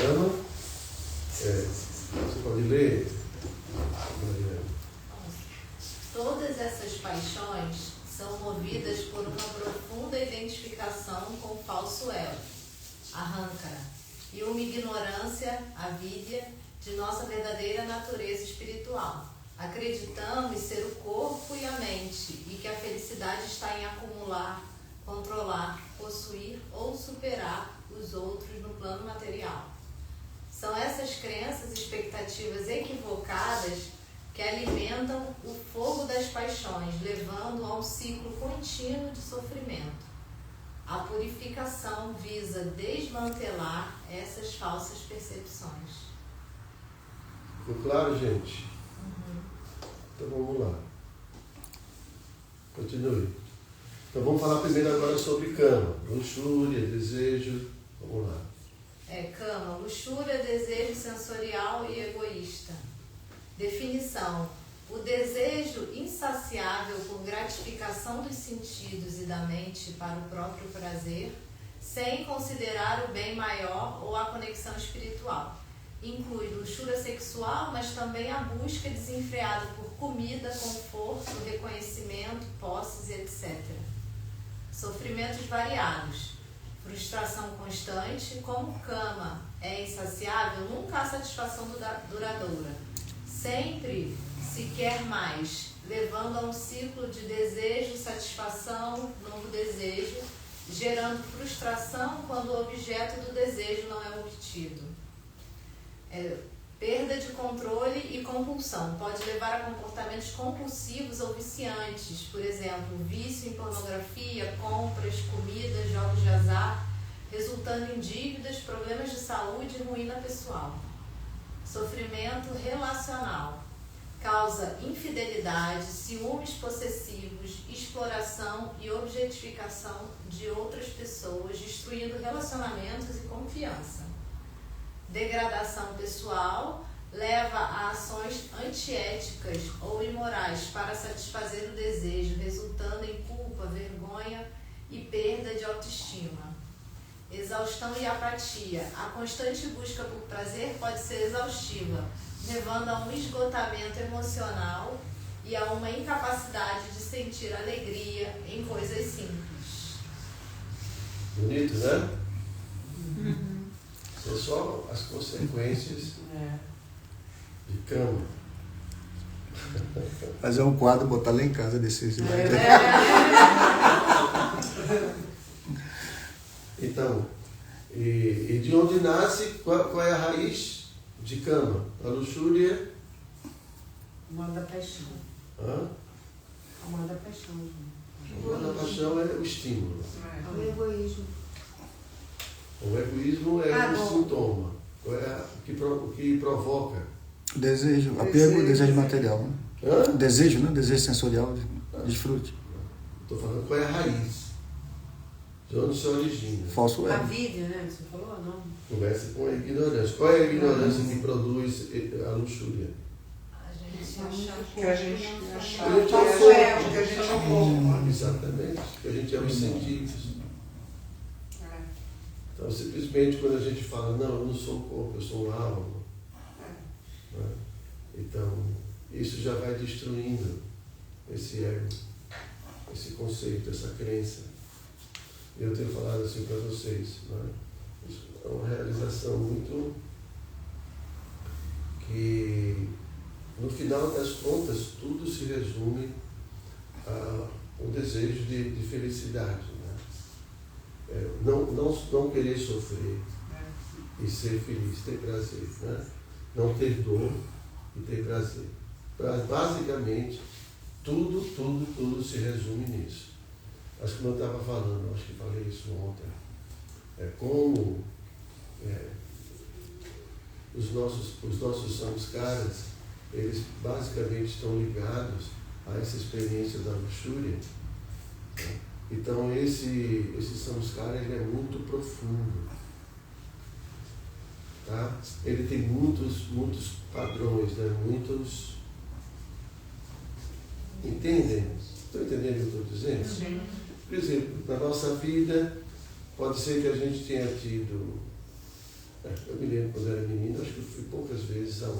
cama. Você pode ler, Mariana? Todas essas paixões são movidas por uma profunda identificação com o falso ego, arrancara, e uma ignorância, avidya, de nossa verdadeira natureza espiritual. Acreditamos ser o corpo e a mente e que a felicidade está em acumular, controlar, possuir ou superar os outros no plano material. São essas crenças e expectativas equivocadas que alimentam o fogo das paixões, levando a um ciclo contínuo de sofrimento. A purificação visa desmantelar essas falsas percepções. Ficou claro, gente? Então vamos lá. Continue. Então vamos falar primeiro agora sobre cama. Luxúria, desejo. Vamos lá. Cama, luxúria, desejo sensorial e egoísta. Definição: o desejo insaciável por gratificação dos sentidos e da mente para o próprio prazer, sem considerar o bem maior ou a conexão espiritual. Inclui luxúria sexual, mas também a busca desenfreada por comida, conforto, reconhecimento, posses, etc. Sofrimentos variados. Frustração constante, como cama é insaciável, nunca há satisfação duradoura. Sempre se quer mais, levando a um ciclo de desejo, satisfação, novo desejo, gerando frustração quando o objeto do desejo não é obtido. Perda de controle e compulsão. Pode levar a comportamentos compulsivos ou viciantes, por exemplo, vício em pornografia, compras, comida, jogos de azar, resultando em dívidas, problemas de saúde e ruína pessoal. Sofrimento relacional. Causa infidelidade, ciúmes possessivos, exploração e objetificação de outras pessoas, destruindo relacionamentos e confiança. Degradação pessoal leva a ações antiéticas ou imorais para satisfazer o desejo, resultando em culpa, vergonha e perda de autoestima. Exaustão e apatia. A constante busca por prazer pode ser exaustiva, levando a um esgotamento emocional e a uma incapacidade de sentir alegria em coisas simples. Bonito, né? São só as consequências de cama. Fazer um quadro, botar lá em casa desse. Então, e de onde nasce, qual é a raiz de cama? A luxúria? Amor da paixão. Hã? Amor da paixão. O amor da paixão é o estímulo. É o egoísmo. O egoísmo é o sintoma. O que provoca? Desejo, apego, desejo material. Né? Hã? Desejo, né? Desejo sensorial, desfrute. Estou falando qual é a raiz. De onde se origina. Falso A ego. vida, né? Você falou ou não? Começa com a ignorância. Qual é a ignorância que produz a luxúria? A gente acha Que a gente acha A gente que a gente é um pouco. Exatamente. Que a gente é os sentidos. Então, simplesmente quando a gente fala, não, eu não sou um corpo, eu sou uma alma. Né? Então, isso já vai destruindo esse ego, esse conceito, essa crença. Eu tenho falado assim para vocês, né? Isso é uma realização muito que, no final das contas, tudo se resume a um desejo de felicidade. Não querer sofrer e ser feliz, ter prazer, né? Não ter dor e ter prazer. Basicamente, tudo se resume nisso. Acho que eu estava falando, acho que falei isso ontem. Como os nossos samskaras, eles basicamente estão ligados a essa experiência da luxúria. Né? Então esse samskara, ele é muito profundo, tá? Ele tem muitos padrões, né? Muitos... Entendem? Estão entendendo o que eu estou dizendo? Sim. Por exemplo, na nossa vida, pode ser que a gente tenha tido... me lembro quando era menino, acho que eu fui poucas vezes ao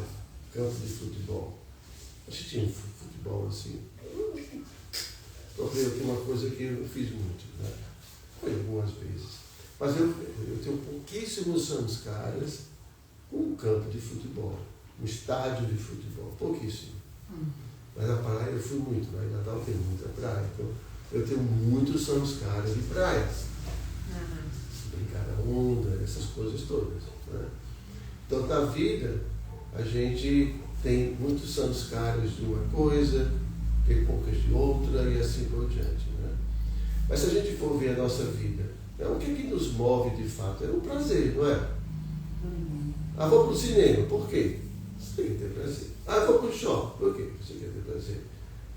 campo de futebol. Acho que tinha um futebol assim. Talvez uma coisa que eu fiz muito, né? Foi algumas vezes. Mas eu tenho pouquíssimos samskaras com um campo de futebol, um estádio de futebol, pouquíssimo. Mas a praia eu fui muito, né? Em Natal tem muita praia, então eu tenho muitos samskaras de praias. Brincar na onda, essas coisas todas, né? Então na vida a gente tem muitos samskaras de uma coisa, tem poucas de outra e assim por diante, né? Mas se a gente for ver a nossa vida, o que nos move de fato? É o prazer, não é? Ah, vou para o cinema, por quê? Você tem que ter prazer. Ah, vou para o shopping, por quê? Você quer ter prazer.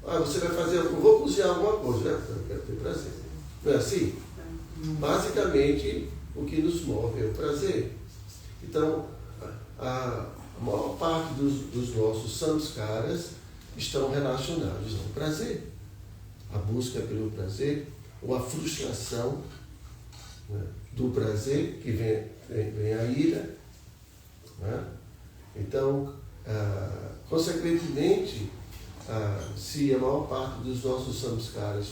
Ah, você vai fazer, eu vou cozinhar alguma coisa, né? Eu quero ter prazer. Não é assim? Basicamente, o que nos move é o prazer. Então, a maior parte dos nossos samskaras estão relacionados ao prazer. A busca pelo prazer, ou a frustração, né, do prazer, que vem a ira. Né? Então, consequentemente, se a maior parte dos nossos samskaras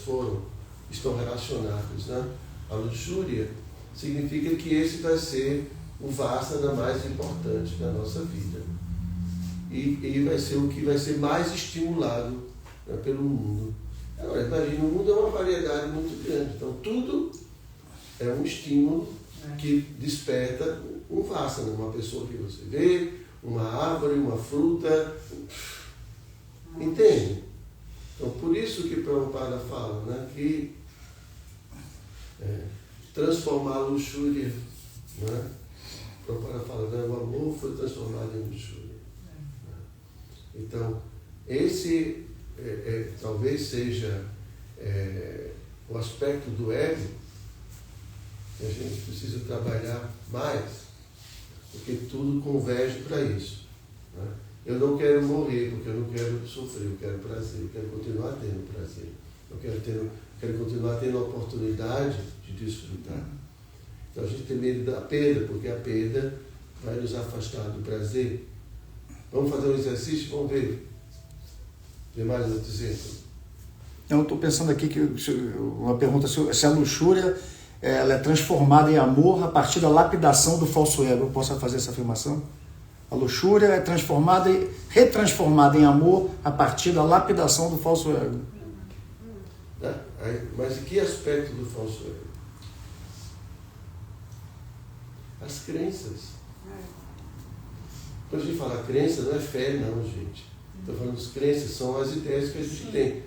estão relacionados, né, à luxúria, significa que esse vai ser o vasana mais importante da nossa vida. E vai ser o que vai ser mais estimulado, né, pelo mundo. Agora, imagina, o mundo é uma variedade muito grande, então tudo é um estímulo que desperta um vasana, uma pessoa que você vê, uma árvore, uma fruta, entende? Então, por isso que Prabhupada fala, né, que transformar a luxúria, né? Prabhupada fala, né, o amor foi transformado em luxúria. Então, esse talvez seja o aspecto do ego que a gente precisa trabalhar mais, porque tudo converge para isso. Né? Eu não quero morrer porque eu não quero sofrer, eu quero prazer, eu quero continuar tendo prazer, eu quero continuar tendo a oportunidade de desfrutar. Então a gente tem medo da perda, porque a perda vai nos afastar do prazer. Vamos fazer um exercício, vamos ver. Tem mais outro exemplo? Eu estou pensando aqui que uma pergunta se a luxúria ela é transformada em amor a partir da lapidação do falso ego. Eu posso fazer essa afirmação? A luxúria é retransformada em amor a partir da lapidação do falso ego. Mas em que aspecto do falso ego? As crenças. Quando a gente fala crença, não é fé, não, gente. Estou falando das crenças, são as ideias que a gente tem.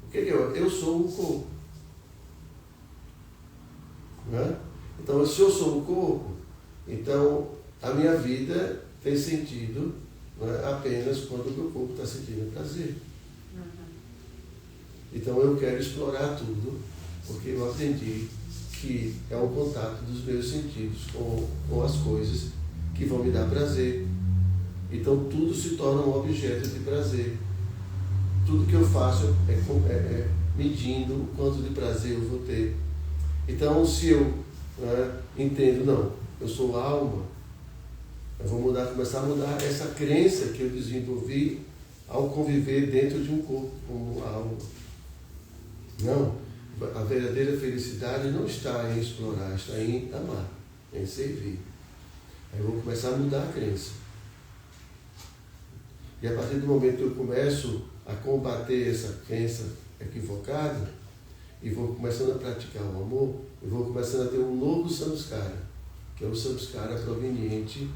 O que é? Eu sou um corpo. Né? Então, se eu sou um corpo, então a minha vida tem sentido, né, apenas quando o meu corpo está sentindo prazer. Então eu quero explorar tudo, porque eu aprendi que é o contato dos meus sentidos com as coisas que vão me dar prazer. Então tudo se torna um objeto de prazer. Tudo que eu faço é medindo o quanto de prazer eu vou ter. Então se eu entendo, não, eu sou alma, eu vou começar a mudar essa crença que eu desenvolvi ao conviver dentro de um corpo como alma. Não, a verdadeira felicidade não está em explorar, está em amar, em servir. Aí eu vou começar a mudar a crença. E a partir do momento que eu começo a combater essa crença equivocada, e vou começando a praticar o amor, eu vou começando a ter um novo samskara, que é o samskara proveniente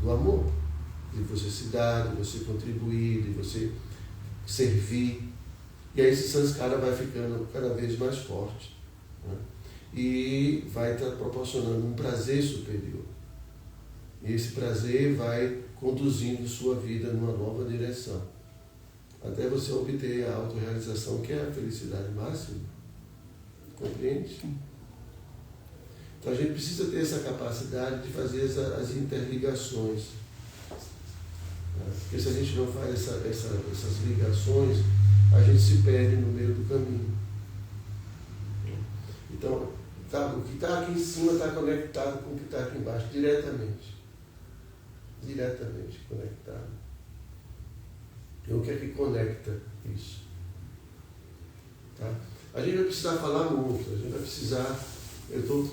do amor, de você se dar, de você contribuir, de você servir. E aí esse samskara vai ficando cada vez mais forte, né? E vai estar proporcionando um prazer superior. E esse prazer vai conduzindo sua vida numa nova direção, até você obter a autorrealização, que é a felicidade máxima. Compreende? Então a gente precisa ter essa capacidade de fazer as interligações. Porque se a gente não faz essas ligações, a gente se perde no meio do caminho. Então, o que está aqui em cima está conectado com o que está aqui embaixo, diretamente. diretamente conectado. E o que é que conecta isso? Tá? A gente vai precisar falar muito, a gente vai precisar... Eu estou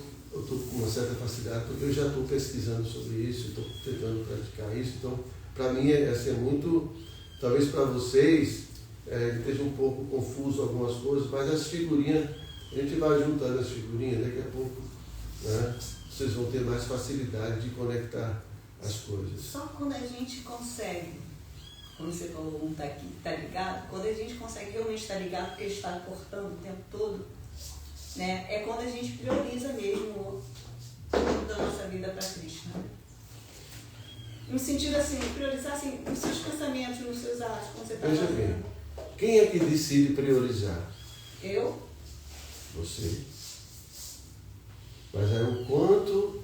com uma certa facilidade, porque eu já estou pesquisando sobre isso, estou tentando praticar isso, então, para mim, é muito... Talvez para vocês esteja um pouco confuso algumas coisas, mas as figurinhas, a gente vai juntando as figurinhas, daqui a pouco, né, vocês vão ter mais facilidade de conectar as coisas. Só quando a gente consegue, como você falou, um está aqui, está ligado, quando a gente consegue realmente estar ligado, porque ele está cortando o tempo todo, né, é quando a gente prioriza mesmo tudo da nossa vida para Krishna. No sentido assim, priorizar assim, nos seus pensamentos, nos seus atos, quando você está Veja fazendo. bem, quem é que decide priorizar? Eu? Você. Mas é o quanto...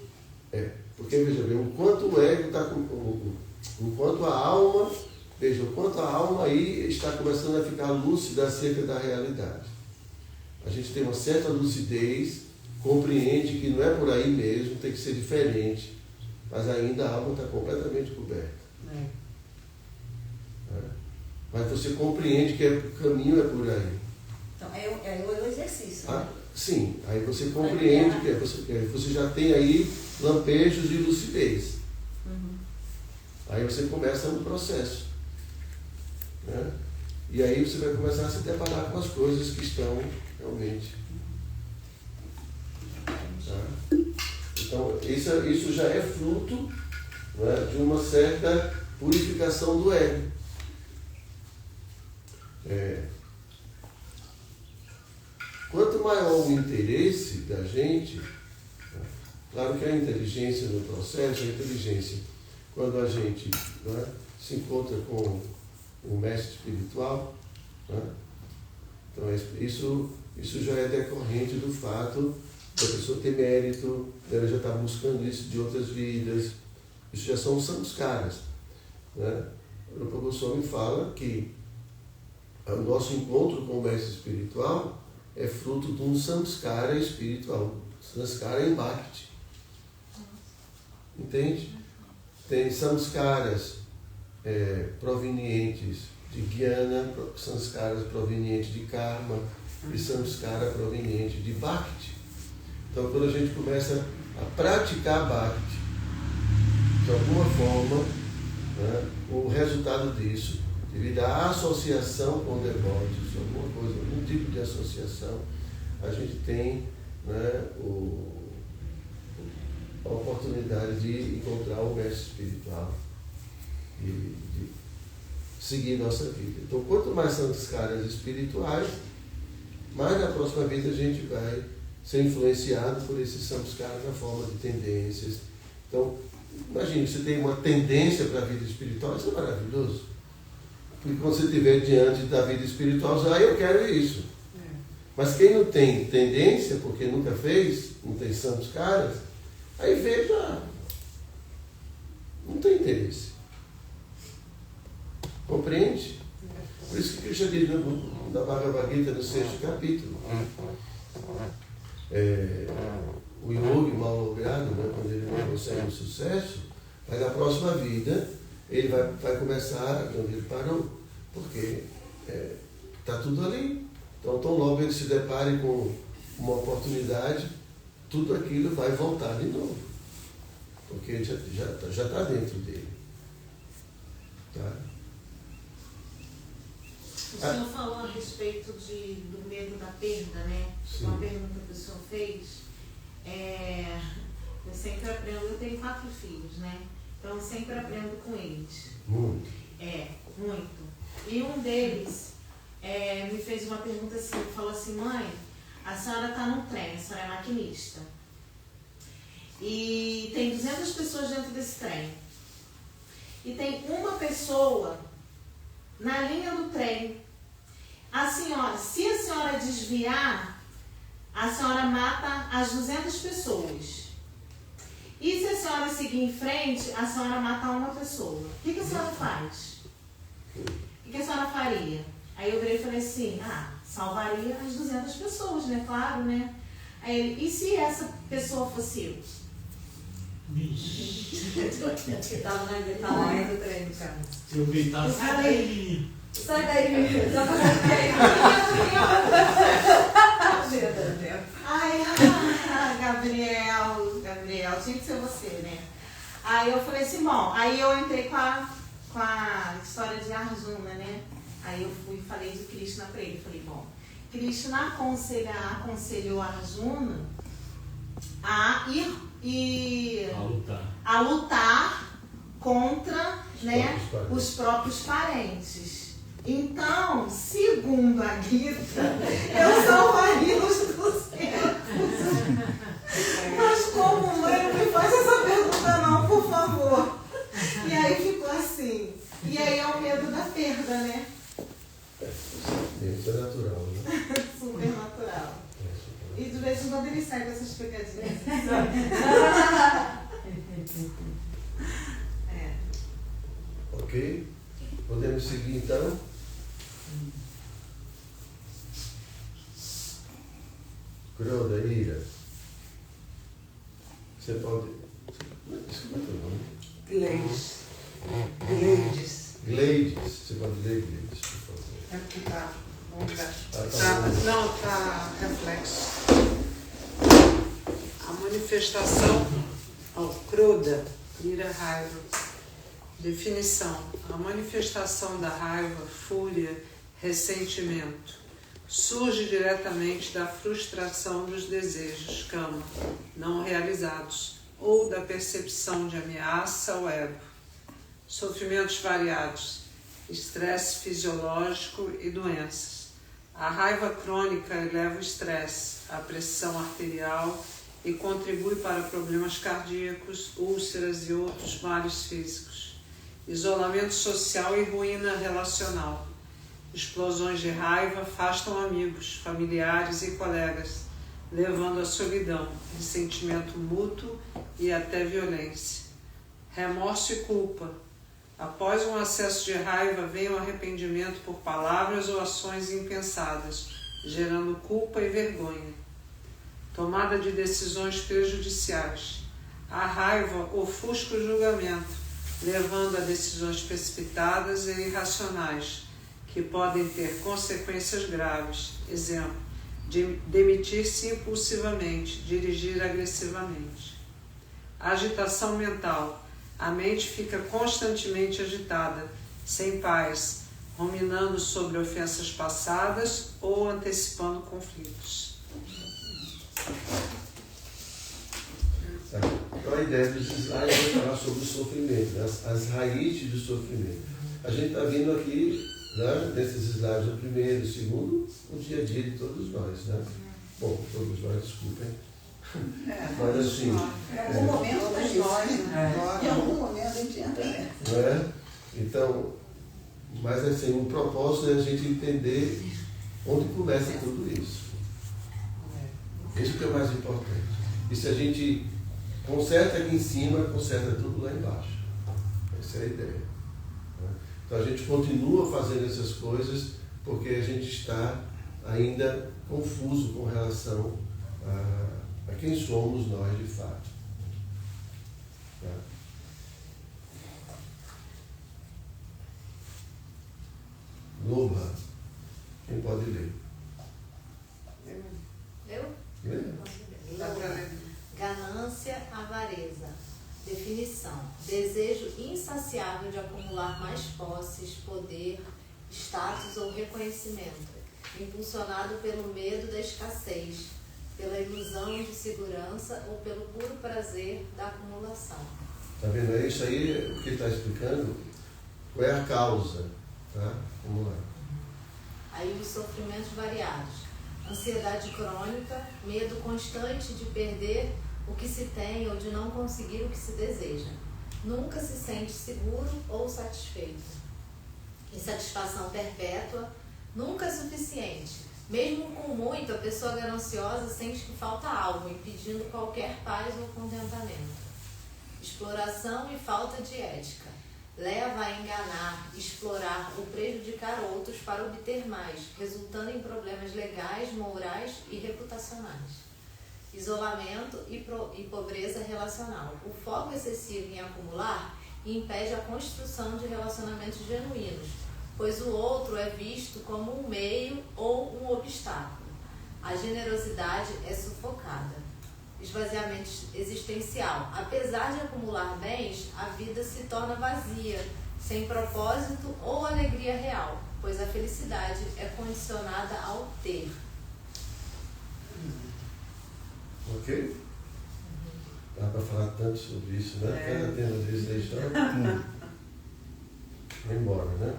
porque veja bem, o quanto o ego está com... O quanto a alma... Veja, o quanto a alma aí está começando a ficar lúcida acerca da realidade. A gente tem uma certa lucidez, compreende que não é por aí mesmo, tem que ser diferente, mas ainda a alma está completamente coberta. Mas você compreende que o caminho é por aí. Então, é o exercício. Né? Sim, aí você compreende que você já tem aí lampejos de lucidez. Aí você começa um processo. Né? E aí você vai começar a se deparar com as coisas que estão realmente. Tá? Então, isso já é fruto, né, de uma certa purificação do ego. Quanto maior o interesse da gente, né, claro que a inteligência no processo, a inteligência, quando a gente, né, se encontra com o mestre espiritual, né, então isso já é decorrente do fato da pessoa ter mérito, ela já está buscando isso de outras vidas, isso já são samskaras. Né? O Rupa Goswami fala que o nosso encontro com o mestre espiritual é fruto de um samskara espiritual, samskara em bhakti. Entende? Tem samskaras provenientes de jnana, samskaras provenientes de karma e samskara proveniente de bhakti. Então, quando a gente começa a praticar bhakti, de alguma forma, né, o resultado disso, devido à associação com devotos, alguma coisa, algum tipo de associação, a gente tem, né, a oportunidade de encontrar o mestre espiritual e de seguir nossa vida. Então, quanto mais samskaras espirituais, mais na próxima vida a gente vai ser influenciado por esses samskaras na forma de tendências. Então, imagine, você tem uma tendência para a vida espiritual, isso é maravilhoso. Porque quando você estiver diante da vida espiritual, já eu quero isso. Mas quem não tem tendência, porque nunca fez, não tem samskaras, aí veja, não tem interesse. Compreende? Por isso que Krishna diz na Bhagavad Gita, no 6º capítulo, o yogi mal-logrado, né, quando ele não consegue um sucesso, mas na próxima vida ele vai começar onde ele parou, porque está tudo ali. Então, tão logo ele se depare com uma oportunidade, tudo aquilo vai voltar de novo, porque já está dentro dele. Tá? O senhor falou a respeito do medo da perda, né? Sim. Uma pergunta que o senhor fez. Eu sempre aprendo, eu tenho 4 filhos, né? Então eu sempre aprendo com eles. Muito. Muito. E um deles me fez uma pergunta assim, falou assim, mãe, a senhora está num trem, a senhora é maquinista. E tem 200 pessoas dentro desse trem. E tem uma pessoa na linha do trem. A senhora, se a senhora desviar, a senhora mata as 200 pessoas. E se a senhora seguir em frente, a senhora mata uma pessoa. O que a senhora faz? O que a senhora faria? Aí eu virei e falei assim, salvaria as 200 pessoas, né? Claro, né? Aí ele, e se essa pessoa fosse eu? Tava na linha do trem, cara. Eu vi, tá. Sai daí. Sai daí, menino. Já Ai, Gabriel, tinha que ser você, né? Aí eu falei assim, bom, aí eu entrei com a história de Arjuna, né? Aí eu fui e falei de Krishna pra ele. Falei, bom, Krishna aconselhou Arjuna a ir a lutar contra, né, os próprios parentes. Então, segundo a Gita, eu salvaria os 200. Mas como mãe, não me faz essa pergunta não, por favor. E aí ficou assim. E aí é o medo da perda, né? Isso é natural, né? Super natural. E de vez em quando ele sai com essas pegadinhas. É. Ok? Podemos seguir então? Croda, ira. Você pode. Como é que é o nome? Gleides. Gleides. Gleides. Você pode ler Gleides, por favor. É porque tá. Vamos ver. Tá bom. Não, tá reflexo. A manifestação. Cruda. Ira, raiva. Definição. A manifestação da raiva, fúria, ressentimento surge diretamente da frustração dos desejos, kama, não realizados, ou da percepção de ameaça ao ego. Sofrimentos variados, estresse fisiológico e doenças. A raiva crônica eleva o estresse, a pressão arterial e contribui para problemas cardíacos, úlceras e outros males físicos. Isolamento social e ruína relacional. Explosões de raiva afastam amigos, familiares e colegas, levando à solidão, ressentimento mútuo e até violência. Remorso e culpa. Após um acesso de raiva, vem o arrependimento por palavras ou ações impensadas, gerando culpa e vergonha. Tomada de decisões prejudiciais. A raiva ofusca o julgamento, levando a decisões precipitadas e irracionais, que podem ter consequências graves. Exemplo, demitir-se impulsivamente, dirigir agressivamente. Agitação mental. A mente fica constantemente agitada, sem paz, ruminando sobre ofensas passadas ou antecipando conflitos. Então a ideia dos slides é falar sobre o sofrimento, as raízes do sofrimento. A gente está vindo aqui, né, nesses slides, o primeiro, o segundo, o dia a dia de todos nós, né? Bom, todos nós, desculpem. Mas assim... Em algum momento todos nós, né? Em algum momento a gente entra nessa. Não é? Então, mas assim, o propósito é a gente entender onde começa tudo isso. Isso que é o mais importante. E se a gente conserta aqui em cima, conserta tudo lá embaixo. Essa é a ideia. Então a gente continua fazendo essas coisas porque a gente está ainda confuso com relação a quem somos nós de fato. Tá? Lobha, quem pode ler? Eu? Lê? Dá pra ler. Ganância, avareza. Definição: desejo insaciável de acumular mais posses, poder, status ou reconhecimento, impulsionado pelo medo da escassez, pela ilusão de segurança ou pelo puro prazer da acumulação. Está vendo? É isso aí o que ele está explicando. Qual é a causa? Tá? Vamos lá. Aí os sofrimentos variados. Ansiedade crônica, medo constante de perder o que se tem ou de não conseguir o que se deseja. Nunca se sente seguro ou satisfeito. Insatisfação perpétua, nunca é suficiente. Mesmo com muito, a pessoa gananciosa sente que falta algo, impedindo qualquer paz ou contentamento. Exploração e falta de ética. Leva a enganar, explorar ou prejudicar outros para obter mais, resultando em problemas legais, morais e reputacionais. isolamento e pobreza relacional. O foco excessivo em acumular impede a construção de relacionamentos genuínos, pois o outro é visto como um meio ou um obstáculo. A generosidade é sufocada. Esvaziamento existencial. Apesar de acumular bens, a vida se torna vazia, sem propósito ou alegria real, pois a felicidade é condicionada ao ter. Ok? Dá para falar tanto sobre isso, né? Cada tema desse deixar. Vai embora, né?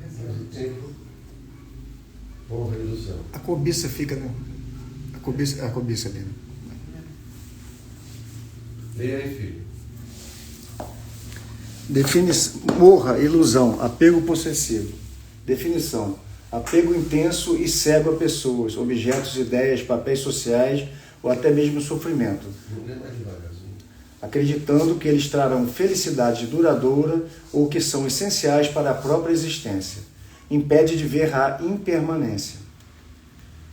Mas o tempo morre a ilusão. A cobiça fica, né? A cobiça ali. Leia aí, filho. Morra, ilusão, apego possessivo. Definição: apego intenso e cego a pessoas, objetos, ideias, papéis sociais ou até mesmo sofrimento. Lê mais devagarzinho. Acreditando que eles trarão felicidade duradoura ou que são essenciais para a própria existência. Impede de ver a impermanência.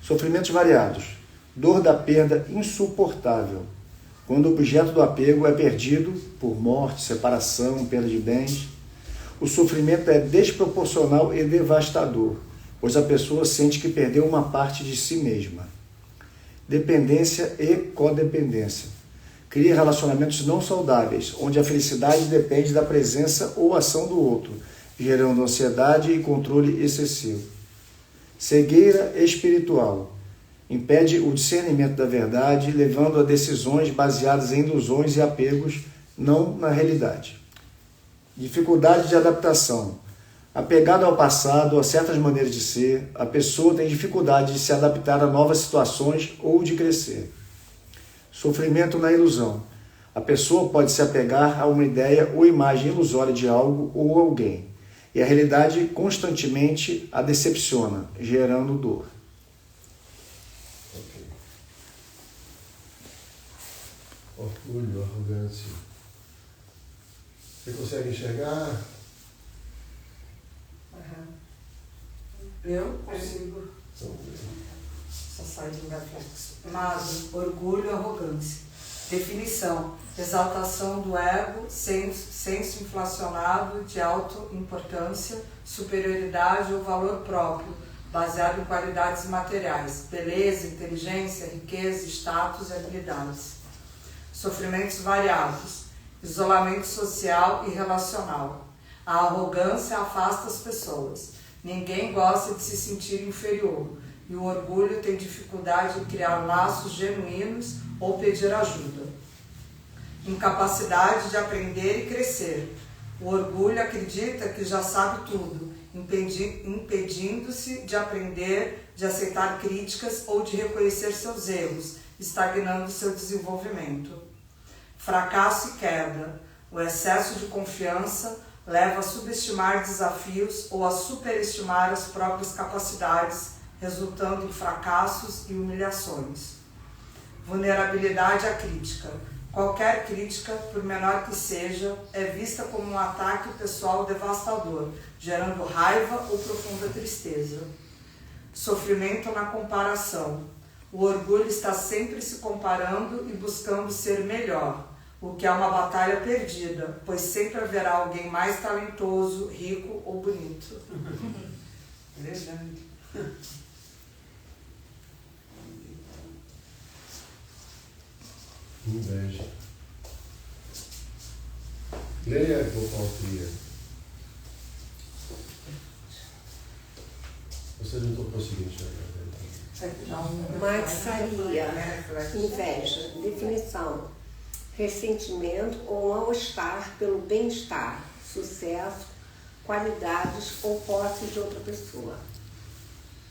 Sofrimentos variados. Dor da perda insuportável. Quando o objeto do apego é perdido por morte, separação, perda de bens, o sofrimento é desproporcional e devastador, pois a pessoa sente que perdeu uma parte de si mesma. Dependência e codependência. Cria relacionamentos não saudáveis, onde a felicidade depende da presença ou ação do outro, gerando ansiedade e controle excessivo. Cegueira espiritual. Impede o discernimento da verdade, levando a decisões baseadas em ilusões e apegos, não na realidade. Dificuldade de adaptação. Apegado ao passado, a certas maneiras de ser, a pessoa tem dificuldade de se adaptar a novas situações ou de crescer. Sofrimento na ilusão. A pessoa pode se apegar a uma ideia ou imagem ilusória de algo ou alguém, e a realidade constantemente a decepciona, gerando dor. Ok. Orgulho, arrogância. Você consegue enxergar? Eu consigo. Então, Só sai do lugar fixo. Nada. Orgulho, arrogância. Definição: exaltação do ego, senso inflacionado de autoimportância, superioridade ou valor próprio, baseado em qualidades materiais, beleza, inteligência, riqueza, status e habilidades. Sofrimentos variados: isolamento social e relacional. A arrogância afasta as pessoas. Ninguém gosta de se sentir inferior, e o orgulho tem dificuldade em criar laços genuínos ou pedir ajuda. Incapacidade de aprender e crescer. O orgulho acredita que já sabe tudo, impedindo-se de aprender, de aceitar críticas ou de reconhecer seus erros, estagnando seu desenvolvimento. Fracasso e queda. O excesso de confiança leva a subestimar desafios ou a superestimar as próprias capacidades, resultando em fracassos e humilhações. Vulnerabilidade à crítica. Qualquer crítica, por menor que seja, é vista como um ataque pessoal devastador, gerando raiva ou profunda tristeza. Sofrimento na comparação. O orgulho está sempre se comparando e buscando ser melhor, o que é uma batalha perdida, pois sempre haverá alguém mais talentoso, rico ou bonito. Verdade. inveja. Leia a hipocrisia. Vocês não estão conseguindo enxergar. Max Faria, inveja, definição: ressentimento ou mal-estar pelo bem-estar, sucesso, qualidades ou posses de outra pessoa.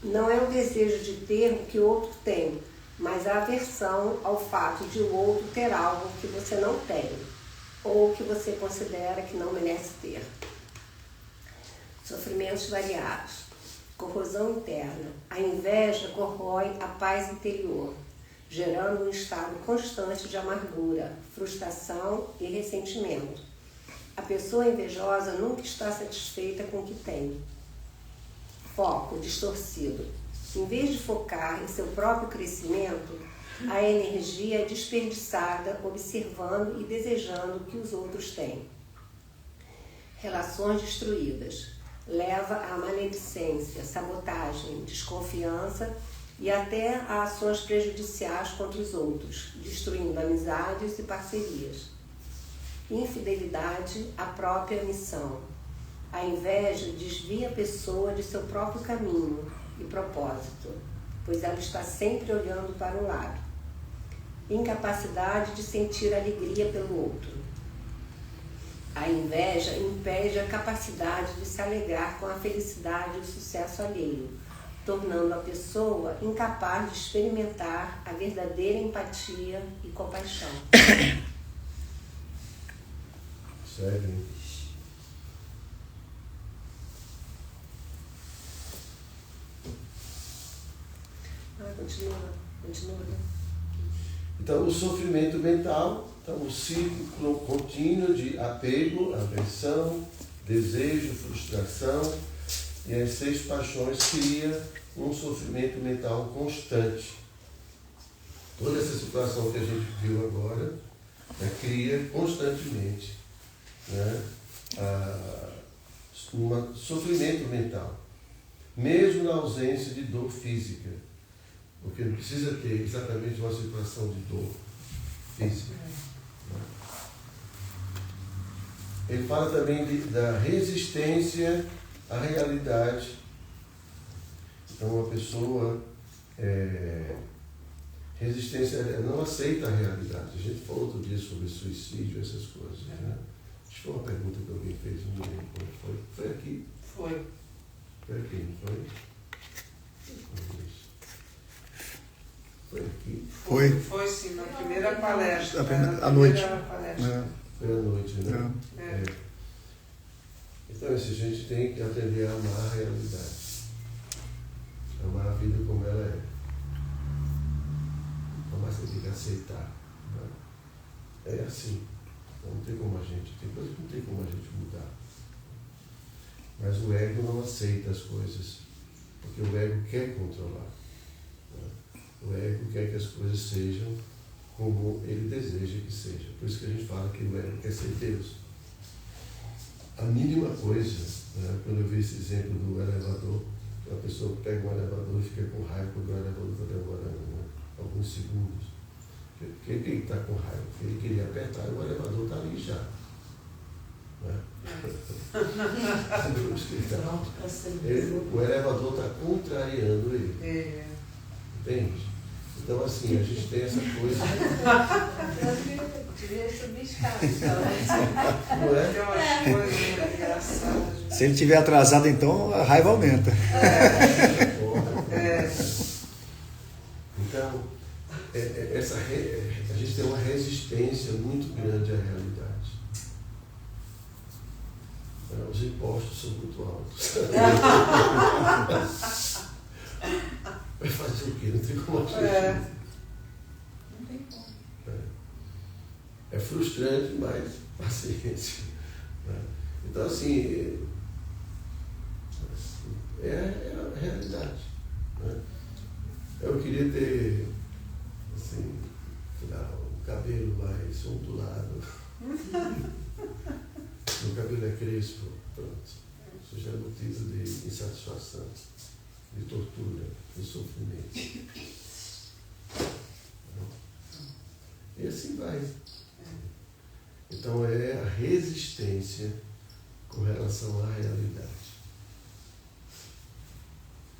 Não é o desejo de ter o que o outro tem, mas a aversão ao fato de o outro ter algo que você não tem, ou que você considera que não merece ter. Sofrimentos variados. Corrosão interna. A inveja corrói a paz interior, gerando um estado constante de amargura, frustração e ressentimento. A pessoa invejosa nunca está satisfeita com o que tem. Foco distorcido. Em vez de focar em seu próprio crescimento, A energia é desperdiçada observando e desejando o que os outros têm. Relações destruídas. Leva à maledicência, sabotagem, desconfiança e até a ações prejudiciais contra os outros, destruindo amizades e parcerias. Infidelidade à própria missão. A inveja desvia a pessoa de seu próprio caminho e propósito, pois ela está sempre olhando para um lado. Incapacidade de sentir alegria pelo outro. A inveja impede a capacidade de se alegrar com a felicidade e o sucesso alheio, tornando a pessoa incapaz de experimentar a verdadeira empatia e compaixão. Sério? Continua. Então, o sofrimento mental, então, o ciclo contínuo de apego, aversão, desejo, frustração e as 6 paixões cria um sofrimento mental constante. Toda essa situação que a gente viu agora, né, cria constantemente, né, um sofrimento mental, mesmo na ausência de dor física, porque não precisa ter exatamente uma situação de dor física. Ele fala também da resistência à realidade. Então, uma pessoa resistência, não aceita a realidade. A gente falou outro dia sobre suicídio, essas coisas, né? Acho que foi uma pergunta que alguém fez, não lembro quando foi. Foi aqui? Foi. Foi aqui, não foi? Foi aqui? Foi sim, na primeira palestra. À noite. Palestra. Foi à noite, né? É. Então, a gente tem que aprender a amar a realidade. Amar a vida como ela é. Mas você tem que aceitar. Né? É assim. Não tem como a gente. Tem coisas que não tem como a gente mudar. Mas o ego não aceita as coisas. Porque o ego quer controlar. Né? O ego quer que as coisas sejam como ele deseja que seja. Por isso que a gente fala que o ego quer ser Deus. A mínima coisa, né? Quando eu vi esse exemplo do elevador, a pessoa pega um elevador e fica com raiva porque o elevador está demorando, né? Alguns segundos. Por que ele está com raiva? Porque ele queria apertar e o elevador está ali já. Né? O elevador está contrariando ele. Entende? Então, assim, a gente tem essa coisa. Devia subir escada, Não é? Tem umas coisas engraçadas. Se ele estiver atrasado, então a raiva aumenta. Então, a gente tem uma resistência muito grande à realidade. Os impostos são muito altos. Vai fazer o quê? Não tem como a gente. Não tem como. É frustrante, mas paciência. Então, assim, é a realidade. Né? Eu queria ter, assim, o cabelo mais ondulado. Meu cabelo é crespo, pronto. Isso já é motivo de insatisfação, de tortura, de sofrimento. E assim vai. Então é a resistência com relação à realidade.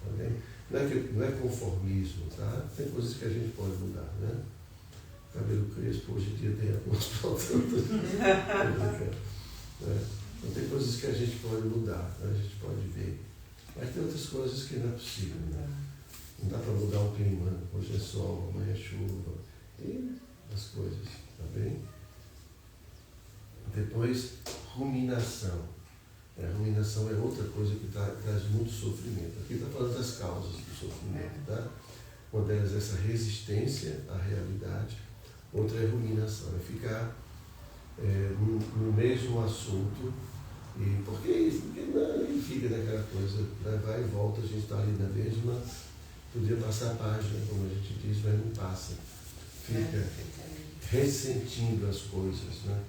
Tá bem? Não é conformismo, tá? Tem coisas que a gente pode mudar, né? Cabelo crespo hoje em dia tem algumas plantas. Né? Então tem coisas que a gente pode mudar, né? A gente pode ver. Mas tem outras coisas que não é possível. Né? Não dá para mudar o clima. Hoje é sol, amanhã é chuva. E as coisas, tá bem? Depois, ruminação. A ruminação é outra coisa que traz muito sofrimento. Aqui está falando das causas do sofrimento, tá? Uma delas é essa resistência à realidade. Outra é ruminação, é ficar no mesmo assunto. E por que isso? Porque não fica naquela coisa, né? Vai e volta, a gente está ali na mesma. Podia passar a página, como a gente diz, mas não passa. fica ressentindo as coisas, né?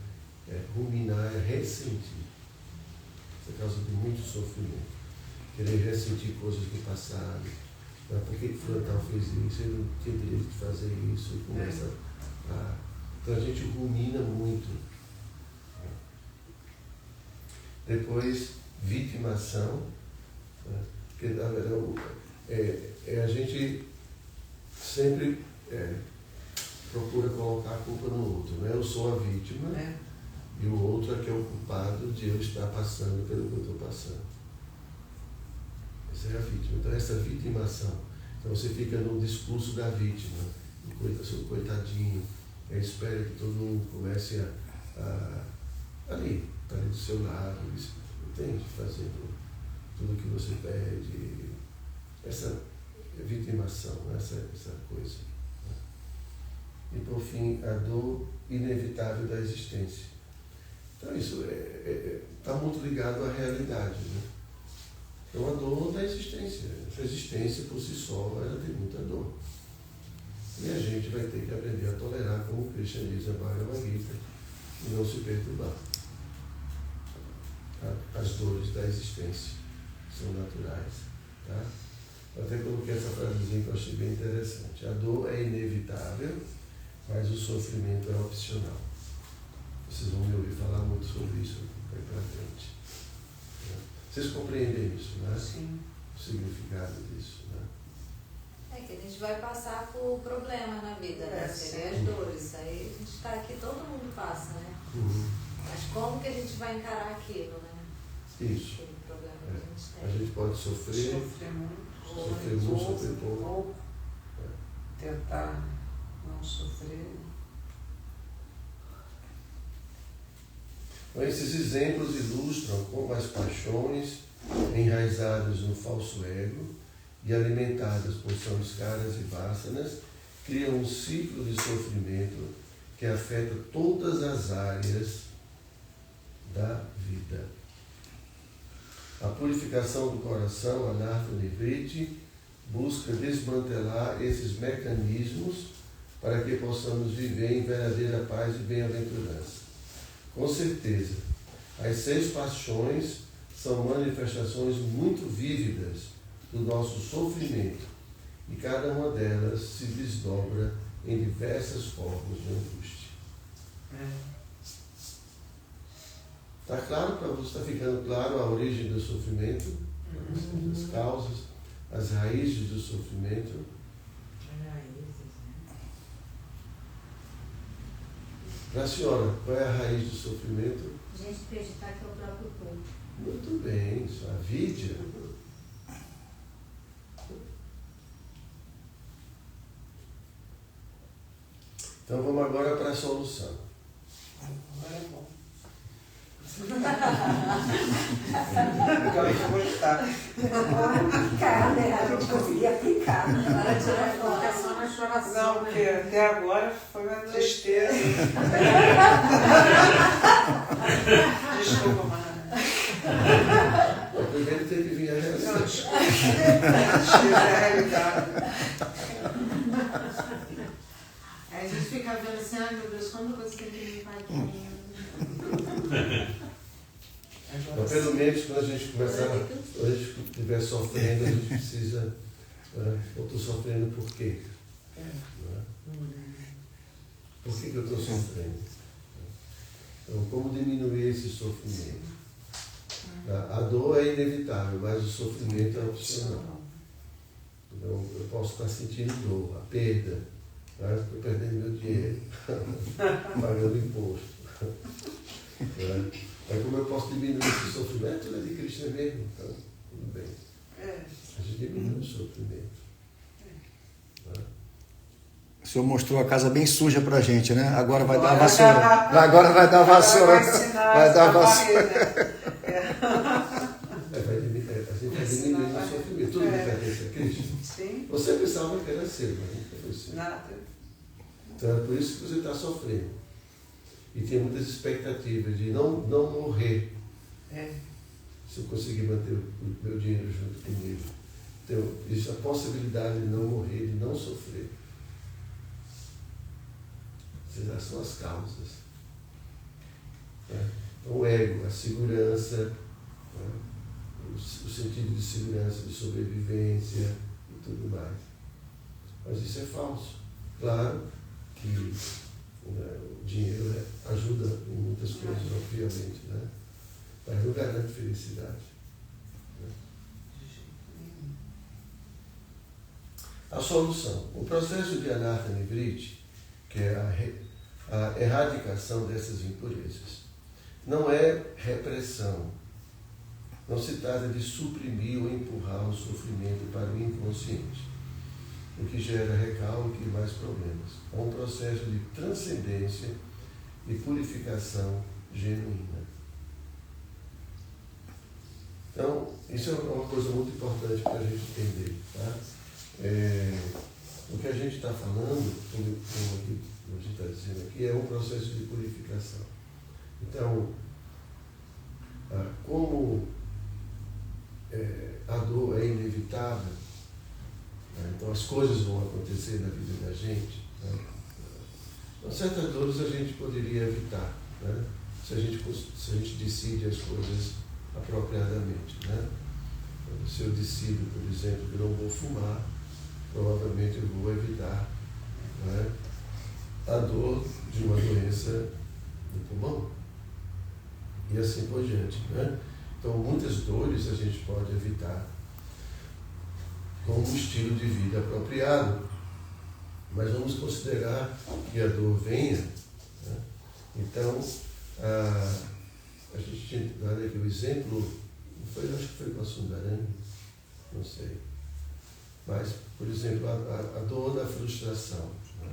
Ruminar é ressentir. Isso é causa de muito sofrimento. Querer ressentir coisas do passado. Né? Por que fulano tal fez isso? Ele não tinha direito de fazer isso. E começa a... Então a gente rumina muito. Depois, vitimação. Né? Porque na verdade, a gente sempre procura colocar a culpa no outro. Né? Eu sou a vítima e o outro é que é o culpado de eu estar passando pelo que eu estou passando. Essa é a vítima. Então, essa vitimação. Então, você fica no discurso da vítima, do coitadinho, espera que todo mundo comece ali do seu lado, entende? Fazendo tudo o que você pede. Essa vitimação, essa coisa. E, por fim, a dor inevitável da existência. Então, isso está muito ligado à realidade, né? Então, a dor da existência. Essa existência, por si só, ela tem muita dor. E a gente vai ter que aprender a tolerar, como o Krishna diz na Bhagavad Gita, e não se perturbar. Tá? As dores da existência são naturais. Tá? Eu até coloquei essa frasezinha que eu achei bem interessante. A dor é inevitável, mas o sofrimento é opcional. Vocês vão me ouvir falar muito sobre isso daí para frente. Vocês compreendem isso, né? Sim. O significado disso, né? É que a gente vai passar por problemas na vida, né? Seriam as dores. Isso aí a gente está aqui, todo mundo passa, né? Mas como que a gente vai encarar aquilo, né? Isso. Aquele problema que a gente tem. A gente pode sofrer muito, sofrer pouco. Tentar não sofrer. Então, esses exemplos ilustram como as paixões, enraizadas no falso ego e alimentadas por samskaras e vasanas, criam um ciclo de sofrimento que afeta todas as áreas da vida. A purificação do coração, a Anartha Nivriti, busca desmantelar esses mecanismos para que possamos viver em verdadeira paz e bem-aventurança. Com certeza, as 6 paixões são manifestações muito vívidas do nosso sofrimento e cada uma delas se desdobra em diversas formas de angústia. Está claro para você? Está ficando claro a origem do sofrimento, as causas, as raízes do sofrimento? Para a senhora, qual é a raiz do sofrimento? A gente acreditar que é o próprio corpo. Muito bem, isso, a vidya. Então vamos agora para a solução. Agora é bom. Agora eu vou estar. Aplicar, né? A gente conseguia aplicar. Para tirar fora. É só na choração. Não, porque até agora foi uma tristeza. Desculpa, Mara. Primeiro tem que vir a Não, reação. desculpa. Tristeza é a realidade. Aí a gente fica vendo assim, ai meu Deus, quando você tem que limpar aqui? Mas pelo menos quando a gente começar, quando a gente estiver sofrendo, a gente precisa. Eu estou sofrendo por quê? Por que eu estou sofrendo? Então, como diminuir esse sofrimento? A dor é inevitável, mas o sofrimento é opcional. Então, eu posso estar sentindo dor, a perda. Estou perdendo meu dinheiro, pagando imposto. Aí como eu posso diminuir esse sofrimento? Ele é de Krishna mesmo, então tudo bem. A gente diminui o sofrimento. O senhor mostrou a casa bem suja pra gente, né? Agora vai dar a vassoura. Agora vai dar a vassoura. Vai dar a vassoura. A gente vai diminuindo o sofrimento. Tudo que pertence a Krishna. Sim. Você pensava que era seu, mas nunca foi seu. Nada. Então é por isso que você está sofrendo. E tem muitas expectativas de não morrer. Se eu conseguir manter o meu dinheiro junto comigo. Então, existe a possibilidade de não morrer, de não sofrer. Essas são as causas. Né? Então, o ego, a segurança, né? o sentido de segurança, de sobrevivência e tudo mais. Mas isso é falso. Claro que, né, o dinheiro ajuda em muitas coisas, obviamente, né? Mas não garante felicidade. Né? A solução. O processo de Anartha Nivriti, que é a erradicação dessas impurezas, não é repressão. Não se trata de suprimir ou empurrar o sofrimento para o inconsciente, o que gera recalque e mais problemas. É um processo de transcendência e purificação genuína. Então, isso é uma coisa muito importante para a gente entender. Tá? O que a gente está falando, como a gente está dizendo aqui, é um processo de purificação. Então, como a dor é inevitável, né? Então as coisas vão acontecer na vida da gente, né? Então, certas dores a gente poderia evitar, né? se a gente decide as coisas apropriadamente. Né? Se eu decido, por exemplo, que não vou fumar, provavelmente eu vou evitar, né, a dor de uma doença do pulmão e assim por diante. Né? Então, muitas dores a gente pode evitar com um estilo de vida apropriado, mas vamos considerar que a dor venha. Né? Então, a gente tinha dado aqui o exemplo, acho que foi com a Sundarani, não sei. Mas, por exemplo, a dor da frustração. Né?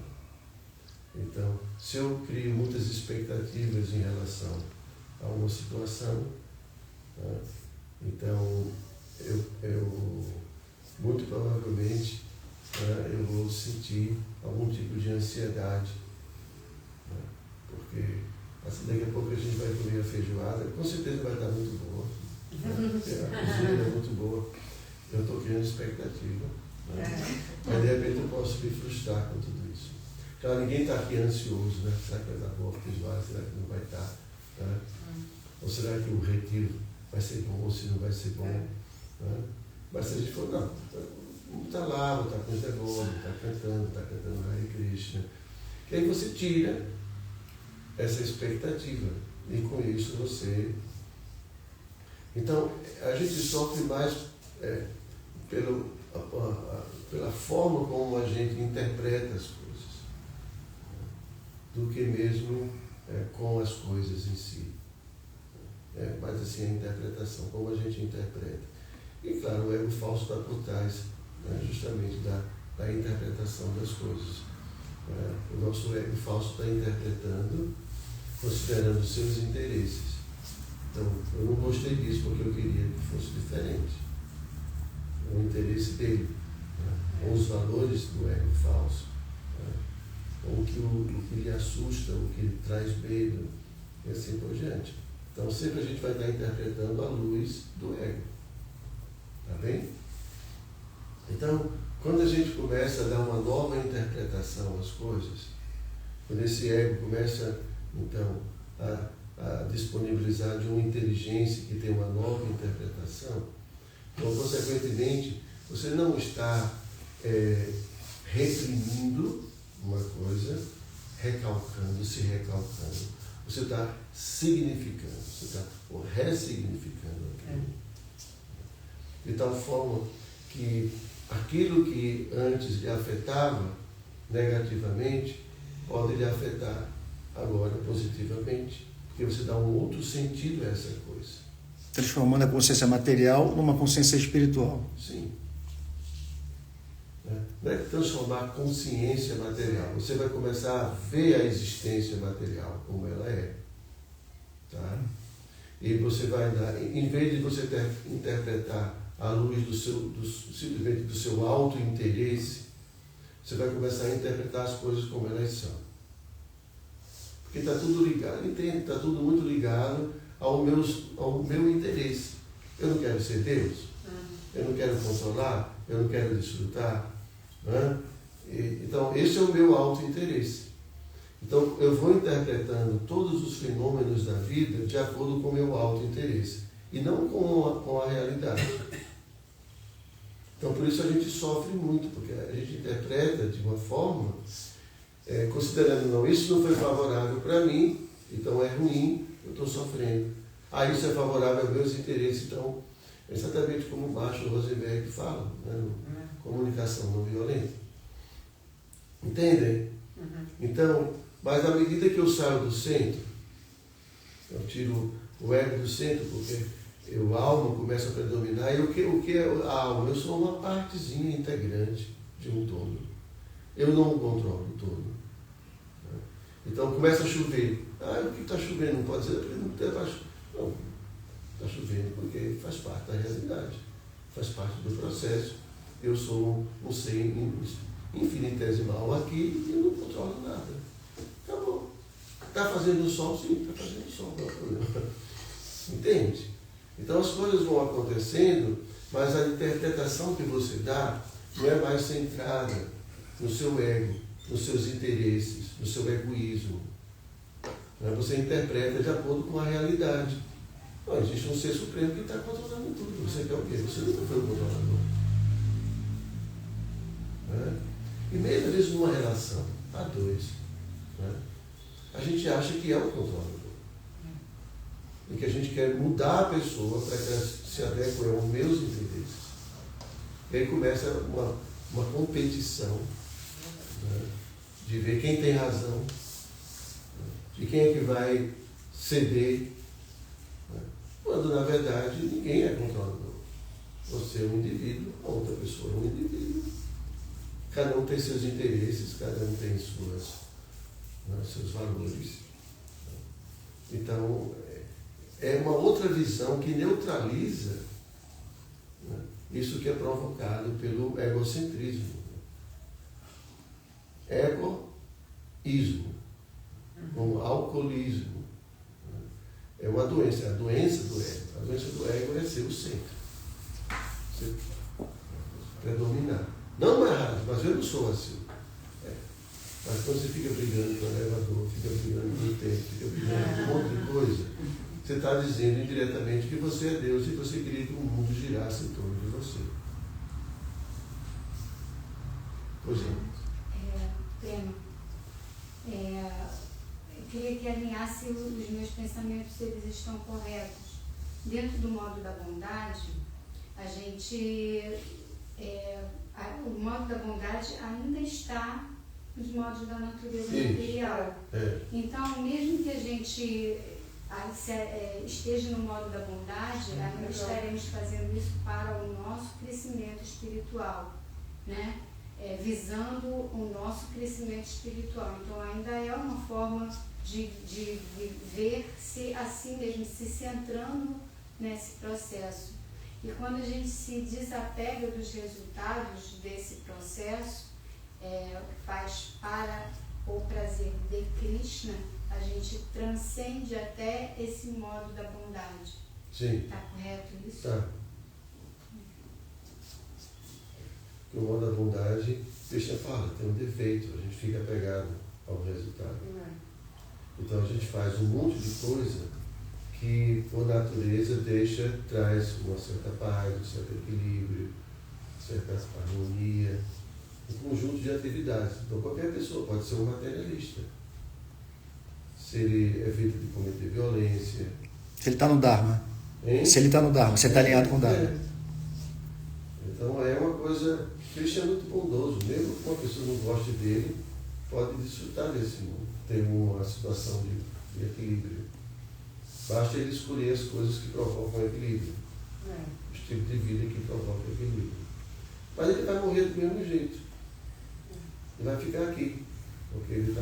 Então, se eu crio muitas expectativas em relação a uma situação, né? Então eu muito provavelmente, né, eu vou sentir algum tipo de ansiedade. Né? Porque assim, daqui a pouco a gente vai comer a feijoada, com certeza vai estar muito boa. Né? A cozinha é muito boa. Eu estou criando expectativa. Né? Mas de repente eu posso me frustrar com tudo isso. Claro, ninguém está aqui ansioso, né? Será que vai dar boa feijoada? Será que não vai estar? Né? Ou será que o retiro vai ser bom ou se não vai ser bom? Né? Mas se a gente for, não, está lá, está com os demônios, está cantando Hare Krishna. E aí você tira essa expectativa e com isso você... Então, a gente sofre mais pela forma como a gente interpreta as coisas, do que mesmo com as coisas em si. Mas assim, a interpretação, como a gente interpreta. E claro, o ego falso está por trás, né, justamente da interpretação das coisas. O nosso ego falso está interpretando, considerando seus interesses. Então, eu não gostei disso porque eu queria que fosse diferente. O interesse dele, né? Ou os valores do ego falso, né? Ou o que lhe assusta, o que lhe traz medo, e assim por diante. Então, sempre a gente vai estar interpretando à luz do ego. Tá bem? Então, quando a gente começa a dar uma nova interpretação às coisas, quando esse ego começa, então, a disponibilizar de uma inteligência que tem uma nova interpretação, então, consequentemente, você não está reprimindo uma coisa, se recalcando. Você está significando, você está ressignificando aquilo. De tal forma que aquilo que antes lhe afetava negativamente pode lhe afetar agora positivamente, porque você dá um outro sentido a essa coisa. Transformando a consciência material numa consciência espiritual. Sim. Não é transformar a consciência material. Você vai começar a ver a existência material como ela é. Tá? E você vai dar, em vez de você interpretar à luz simplesmente do seu auto-interesse, você vai começar a interpretar as coisas como elas são. Porque está tudo ligado, entende? Está tudo muito ligado ao meu interesse. Eu não quero ser Deus, eu não quero controlar, eu não quero desfrutar. Né? Então, esse é o meu auto-interesse. Então, eu vou interpretando todos os fenômenos da vida de acordo com o meu auto-interesse e não com a realidade. Então, por isso a gente sofre muito, porque a gente interpreta de uma forma, considerando, não, isso não foi favorável para mim, então é ruim, eu estou sofrendo. Isso é favorável aos meus interesses, então, é exatamente como o Baixo Rosenberg fala, né, no Comunicação Não Violenta. Entendem? Então, mas à medida que eu saio do centro, eu tiro o ego do centro, porque a alma começa a predominar, e o que é a alma? Eu sou uma partezinha integrante de um todo. Eu não controlo o todo. Então começa a chover. O que está chovendo? Não pode dizer, não está chovendo porque faz parte da realidade, faz parte do processo. Eu sou um ser infinitesimal aqui e eu não controlo nada. Acabou. Está fazendo sol? Sim, está fazendo sol, não é problema. Entende? Então as coisas vão acontecendo, mas a interpretação que você dá não é mais centrada no seu ego, nos seus interesses, no seu egoísmo. Você interpreta de acordo com a realidade. Não, existe um ser supremo que está controlando tudo. Você quer o quê? Você nunca foi o controlador. E mesmo às vezes numa relação a dois, a gente acha que é o controlador. E que a gente quer mudar a pessoa para que ela se adeque aos meus interesses. E aí começa uma competição, de ver quem tem razão, de quem é que vai ceder, quando na verdade ninguém é controlador. Você é um indivíduo, a outra pessoa é um indivíduo. Cada um tem seus interesses, cada um tem seus valores. Então, é uma outra visão que neutraliza isso que é provocado pelo egocentrismo. Egoísmo, como alcoolismo. É uma doença, é a doença do ego. A doença do ego é ser o centro. Ser predominar. Não mais, mas eu não sou assim. Mas quando você fica brigando com o elevador, fica brigando com o tempo, fica brigando com um monte de coisa, você está dizendo indiretamente que você é Deus e você queria que o mundo girasse em torno de você. Pois é. Pena. Eu queria que alinhasse os meus pensamentos, se eles estão corretos. Dentro do modo da bondade, a gente... o modo da bondade ainda está nos modos da natureza material. Então, mesmo que a gente esteja no modo da bondade, ainda estaremos fazendo isso para o nosso crescimento espiritual, né? Visando o nosso crescimento espiritual. Então, ainda é uma forma de ver-se assim mesmo, se centrando nesse processo. E quando a gente se desapega dos resultados desse processo, faz para o prazer de Krishna, a gente transcende até esse modo da bondade. Sim. Está correto isso? Tá. O modo da bondade, Krishna fala, tem um defeito, a gente fica apegado ao resultado. Então a gente faz um monte de coisa que, por natureza, traz uma certa paz, um certo equilíbrio, certa harmonia, um conjunto de atividades. Então qualquer pessoa pode ser um materialista. Se ele é vítima de cometer violência. Se ele está no Dharma. Hein? Se ele está no Dharma, você está alinhado com o Dharma. Então é uma coisa... Krishna é muito bondoso. Mesmo que uma pessoa não goste dele, pode desfrutar desse mundo. Ter uma situação de equilíbrio. Basta ele escolher as coisas que provocam equilíbrio. O estilo de vida que provoca equilíbrio. Mas ele vai morrer do mesmo jeito. Ele vai ficar aqui. Porque ele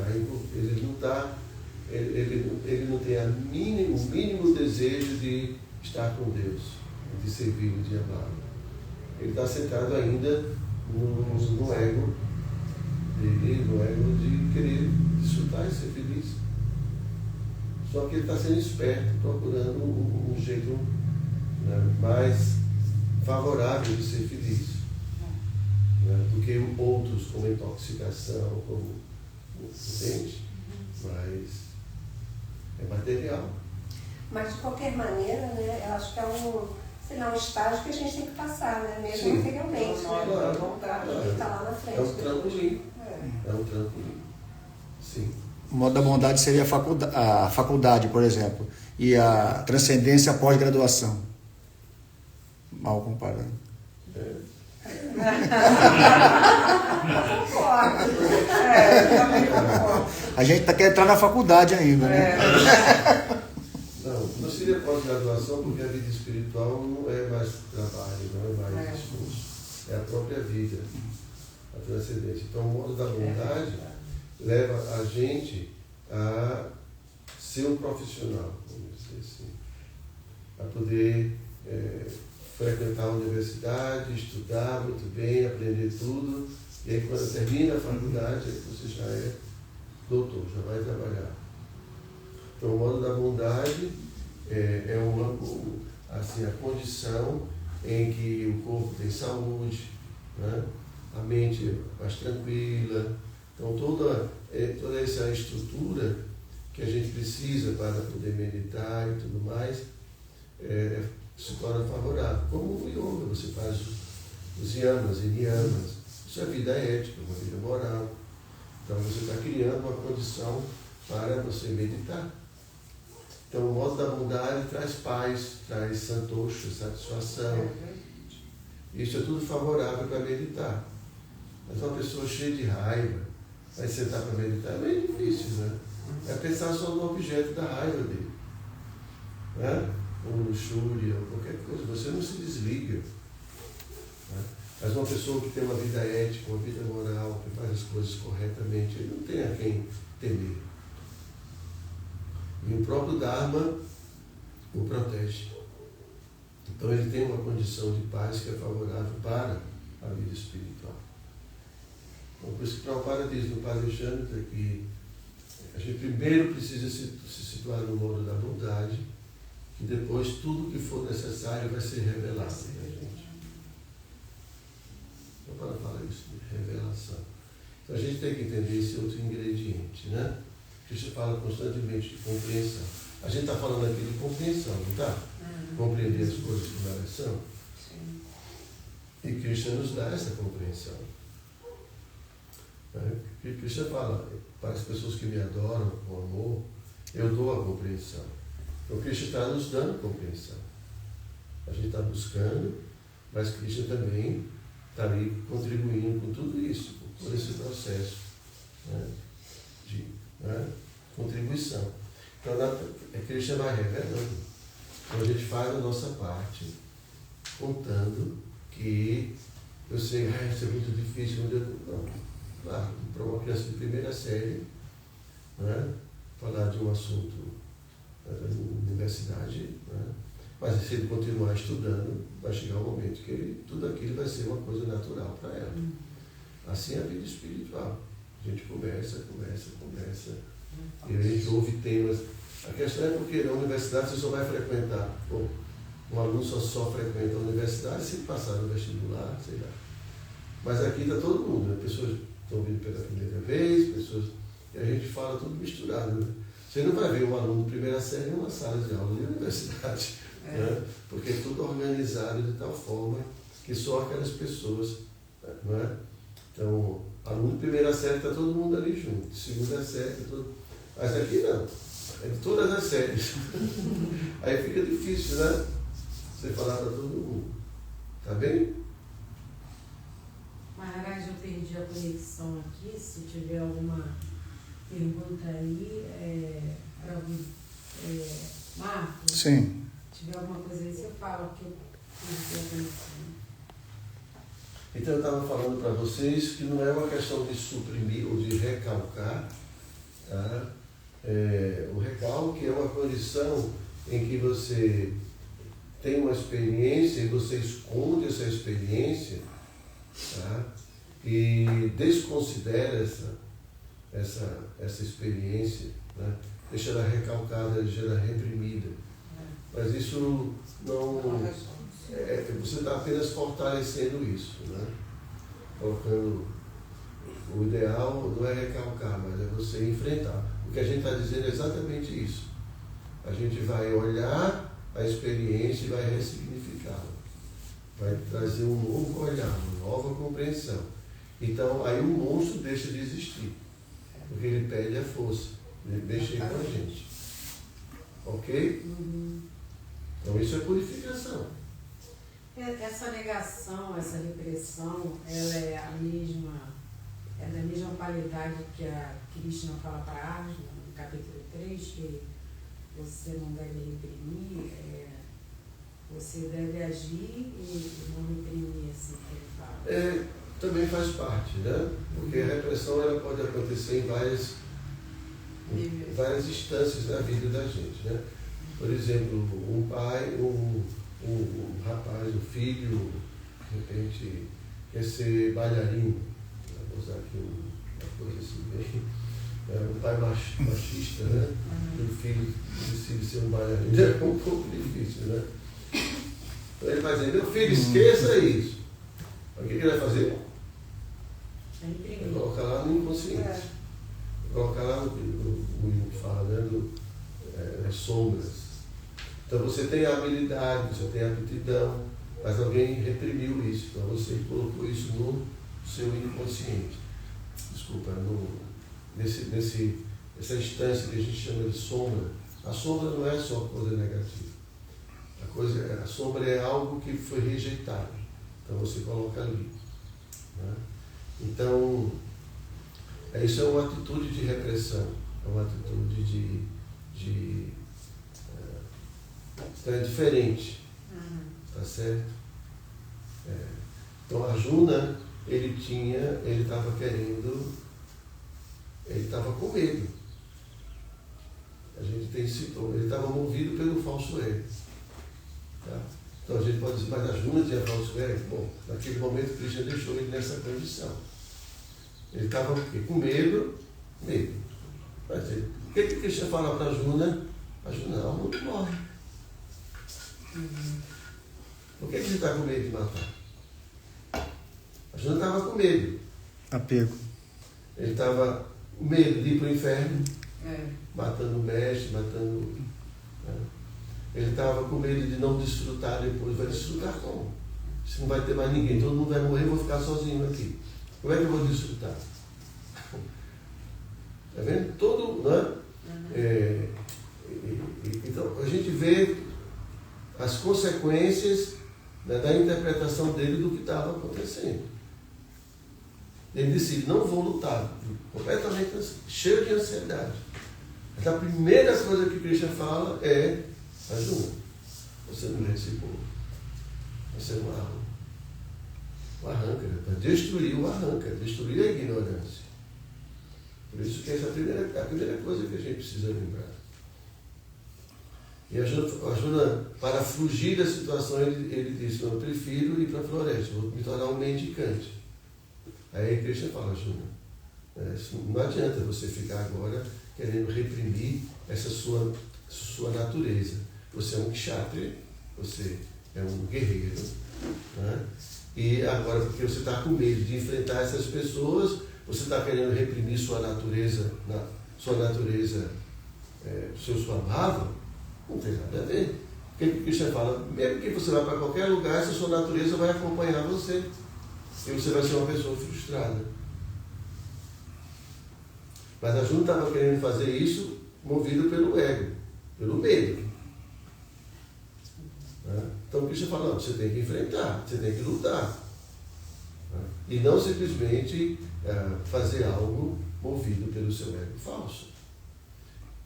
não tem o mínimo desejo de estar com Deus, de servi-lo, de amá-lo. Ele está sentado ainda no ego dele, no ego de querer desfrutar e ser feliz. Só que ele está sendo esperto, procurando um jeito mais favorável de ser feliz. Do que outros, como intoxicação, como... Entende? mas é material. Mas de qualquer maneira, né, eu acho que é um estágio que a gente tem que passar, né? Mesmo Sim. anteriormente, né? Claro. Vontade que está lá na frente. É um trampolim. É. É um trampolim. Sim. O modo da bondade seria a faculdade, por exemplo, e a transcendência pós-graduação. Mal comparando. Concordo. Eu também concordo. A gente quer entrar na faculdade ainda, né? Não seria pós-graduação, porque a vida espiritual não é mais trabalho, não é mais esforço. É a própria vida, a transcendência. Então, o modo da bondade leva a gente a ser um profissional, vamos dizer assim. A poder frequentar a universidade, estudar muito bem, aprender tudo. E aí, quando termina a faculdade, você já é doutor, já vai trabalhar. Então, o modo da bondade é a condição em que o corpo tem saúde, né? A mente mais tranquila. Então, toda essa estrutura que a gente precisa para poder meditar e tudo mais se torna favorável. Como o yoga, você faz os yamas e niyamas. Isso é vida ética, uma vida moral. Então, você está criando uma condição para você meditar. Então, o modo da bondade traz paz, traz santocha, satisfação. Isso é tudo favorável para meditar. Mas uma pessoa cheia de raiva vai sentar para meditar é meio difícil, né? É pensar só no objeto da raiva dele. Né? Ou luxúria, ou qualquer coisa. Você não se desliga. Né? Mas uma pessoa que tem uma vida ética, uma vida moral, que faz as coisas corretamente, ele não tem a quem temer. E o próprio Dharma o protege. Então ele tem uma condição de paz que é favorável para a vida espiritual. Então, por isso que Prabhupada diz no Padre-Chantra que a gente primeiro precisa se situar no modo da bondade, que depois tudo que for necessário vai ser revelado para a gente. Prabhupada fala isso, de revelação. Então a gente tem que entender esse outro ingrediente, né? Krishna fala constantemente de compreensão. A gente está falando aqui de compreensão, não está? Compreender as coisas como elas são. Sim. E Krishna nos dá essa compreensão. Krishna fala, para as pessoas que me adoram com amor, eu dou a compreensão. Então Krishna está nos dando compreensão. A gente está buscando, mas Krishna também está ali contribuindo com tudo isso, por esse processo, né, de contribuição. Então Krishna vai revelando. Então a gente faz a nossa parte, contando que eu sei, isso é muito difícil, não. Claro, para uma criança de primeira série, né, falar de um assunto na universidade, né, mas se ele continuar estudando, vai chegar um momento que tudo aquilo vai ser uma coisa natural para ela. Assim é a vida espiritual. A gente conversa, e a gente ouve temas. A questão é porque na universidade você só vai frequentar, um aluno só frequenta a universidade se passar no vestibular, sei lá. Mas aqui está todo mundo, né? Pessoas estão vindo pela primeira vez, e a gente fala tudo misturado. Né? Você não vai ver um aluno de primeira série numa sala de aula de universidade, né? Porque é tudo organizado de tal forma que só aquelas pessoas, não é? Então, aluno de primeira série está todo mundo ali junto, de segunda série, mas aqui não, é de todas as séries. Aí fica difícil, né? Você falar para todo mundo. Tá bem? Maharaj, eu perdi a conexão aqui. Se tiver alguma pergunta aí, Marcos? Sim. Se tiver alguma coisa aí, você fala, porque eu perdi a conexão. Então eu estava falando para vocês que não é uma questão de suprimir ou de recalcar, tá? O recalque é uma condição em que você tem uma experiência e você esconde essa experiência, tá? E desconsidera essa experiência, né? Deixa ela recalcada, deixa ela reprimida. Mas isso não... você está apenas fortalecendo isso, né? Colocando... O ideal não é recalcar, mas é você enfrentar. O que a gente está dizendo é exatamente isso. A gente vai olhar a experiência e vai ressignificá-la. Vai trazer um novo olhar, uma nova compreensão. Então, aí o monstro deixa de existir. Porque ele perde a força de mexer com a gente. Ok? Então, isso é purificação. Essa negação, essa repressão, ela é a mesma, é da mesma qualidade que a Krishna fala para Arjuna, no capítulo 3, que você não deve reprimir, você deve agir e não reprimir, assim que ele fala. Também faz parte, né? Porque a repressão ela pode acontecer em várias instâncias da vida da gente, né? Por exemplo, um pai, um rapaz, um filho, de repente, quer ser bailarino. Vou usar aqui uma coisa assim bem... um pai machista, né? E o filho decide ser um bailarino. É um pouco difícil, né? Então ele vai dizer, meu filho, esqueça isso. O que ele vai fazer? Vai colocar lá no inconsciente. Vai colocar lá no que fala, né? As sombras. Então você tem a habilidade, você tem a aptidão, mas alguém reprimiu isso. Então você colocou isso no seu inconsciente. Desculpa, nessa instância que a gente chama de sombra. A sombra não é só coisa negativa. A sombra é algo que foi rejeitado. Então você coloca ali. Né? Então, isso é uma atitude de repressão, é uma atitude é diferente. Tá certo? Então Arjuna, ele estava com medo. A gente tem sintoma, ele estava movido pelo falso ego. Tá? Então a gente pode dizer, mas Arjuna tinha falso ego? Bom, naquele momento Krishna deixou ele nessa condição. Ele estava com medo. Mas o que Krishna fala para Arjuna? Arjuna, o mundo morre. Por que você está com medo de matar? Arjuna estava com medo. Apego. Ele estava com medo de ir para o inferno, matando o mestre, matando... Né? Ele estava com medo de não desfrutar depois. Vai desfrutar como? Se não vai ter mais ninguém, todo mundo vai morrer, eu vou ficar sozinho aqui. Como é que eu vou desfrutar? Está vendo? Todo... Né? Então, a gente vê as consequências, né, da interpretação dele do que estava acontecendo. Ele decide, não vou lutar, completamente cheio de ansiedade. Mas a primeira coisa que Krishna fala é: Arjuna, você não é esse povo, você é uma alma. O arranca, para destruir o arranca, destruir a ignorância. Por isso que essa é a primeira coisa que a gente precisa lembrar. E Arjuna, para fugir da situação, ele disse, eu prefiro ir para a floresta, vou me tornar um mendicante. Aí Krishna fala, Arjuna, não adianta você ficar agora querendo reprimir essa sua natureza. Você é um kshatriya, você é um guerreiro, né? E agora, porque você está com medo de enfrentar essas pessoas, você está querendo reprimir sua natureza, seu swabhava, não tem nada a ver. Porque o Krishna fala, mesmo que você vá para qualquer lugar, essa sua natureza vai acompanhar você. E você vai ser uma pessoa frustrada. Mas Arjuna estava querendo fazer isso movido pelo ego, pelo medo. Então Krishna fala, não, você tem que enfrentar, você tem que lutar. E não simplesmente fazer algo movido pelo seu ego falso.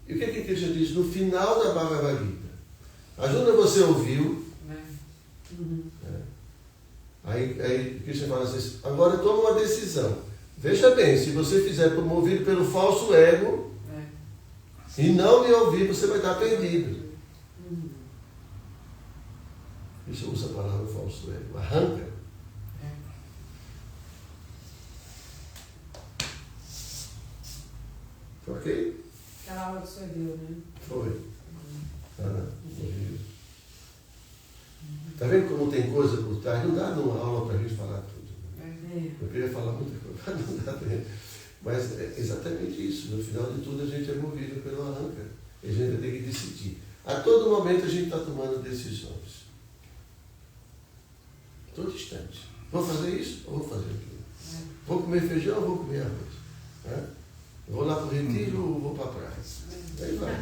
E o que Krishna diz no final da Bhagavad Gita? Arjuna, você ouviu? Aí Krishna fala assim, agora toma uma decisão. Veja bem, se você fizer movido pelo falso ego e não me ouvir, você vai estar perdido. Krishna usa a palavra falso ego, arranca. Ok? Aquela aula que o senhor deu, né? Foi. Está vendo como tem coisa por trás? Não dá numa aula para a gente falar tudo. Eu queria falar muita coisa, mas não dá tempo. Mas é exatamente isso. No final de tudo, a gente é movido pelo arranca. A gente vai ter que decidir. A todo momento, a gente está tomando decisões. Todo instante. Vou fazer isso ou vou fazer aquilo? Vou comer feijão ou vou comer arroz? Vou lá para o retiro ou vou para a praia? Aí vai.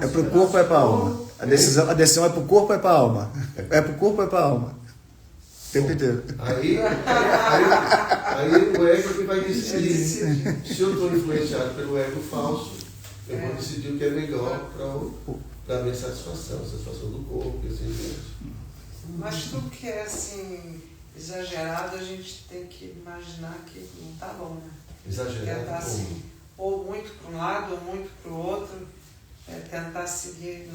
É para o corpo ou é para a alma? A decisão é para o corpo ou é para a alma? É para o corpo ou é para a alma? O tempo inteiro. Aí o ego que vai decidir. Se eu estou influenciado pelo ego falso, eu vou decidir o que é melhor para a minha satisfação do corpo e assim diante. Mas tudo que é assim, exagerado, a gente tem que imaginar que não está bom, né? Exagerado tentar assim, ou muito para um lado ou muito para o outro, tentar seguir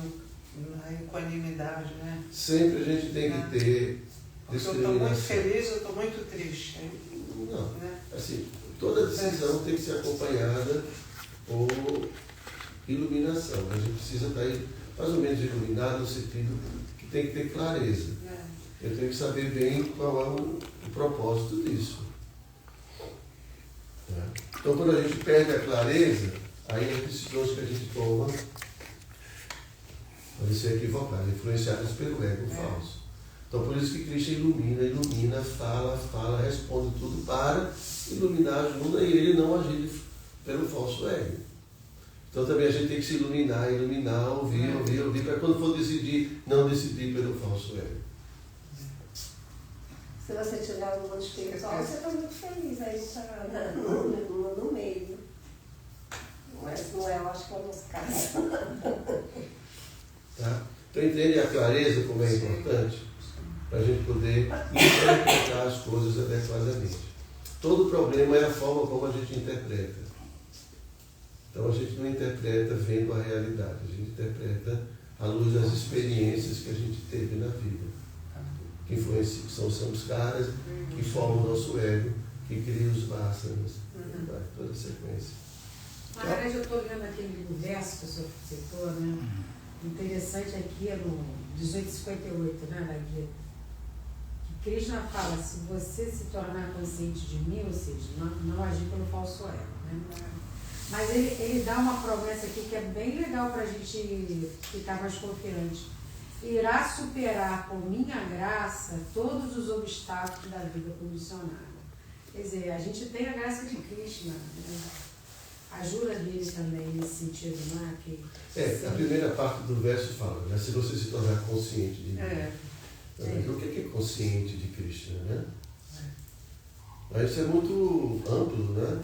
na equanimidade, né? Sempre a gente tem que ter porque eu estou muito feliz, eu estou muito triste. Não, né? assim, toda decisão tem que ser acompanhada por iluminação. A gente precisa estar mais ou menos iluminado no sentido que tem que ter clareza. Eu tenho que saber bem qual é o propósito disso. Então, quando a gente perde a clareza, aí as decisões que a gente toma podem ser equivocadas, influenciadas pelo ego falso. Então, por isso que Cristo ilumina, fala, responde tudo para iluminar, ajuda e ele não agir pelo falso ego. Então, também a gente tem que se iluminar, ouvir, para quando for decidir, não decidir pelo falso ego. Se você tiver um mundo espiritual, você está muito feliz aí no meio. Mas não é, eu acho que é o nosso caso. Tá? Então, entende a clareza como é importante? Para a gente poder interpretar as coisas adequadamente. Todo problema é a forma como a gente interpreta. Então, a gente não interpreta vendo a realidade, a gente interpreta à luz das experiências que a gente teve na vida. Que influenciam, são os samskaras, que formam o nosso ego, que criam os vasanas. Vai, toda a sequência. Maharaj, eu estou lendo aquele verso que o senhor citou, né? Interessante aqui é no 1858, né, da Gita, que Krishna fala, se você se tornar consciente de mim, ou seja, não agir pelo falso ego, né? Mas ele dá uma promessa aqui que é bem legal para a gente ficar mais confiante. Irá superar por minha graça todos os obstáculos da vida condicionada. Quer dizer, a gente tem a graça de Krishna, né? A ajuda dele também nesse sentido, não é? Que, a primeira parte do verso fala, né? Se você se tornar consciente de mim. O que é consciente de Krishna, né? Mas isso é muito amplo, né?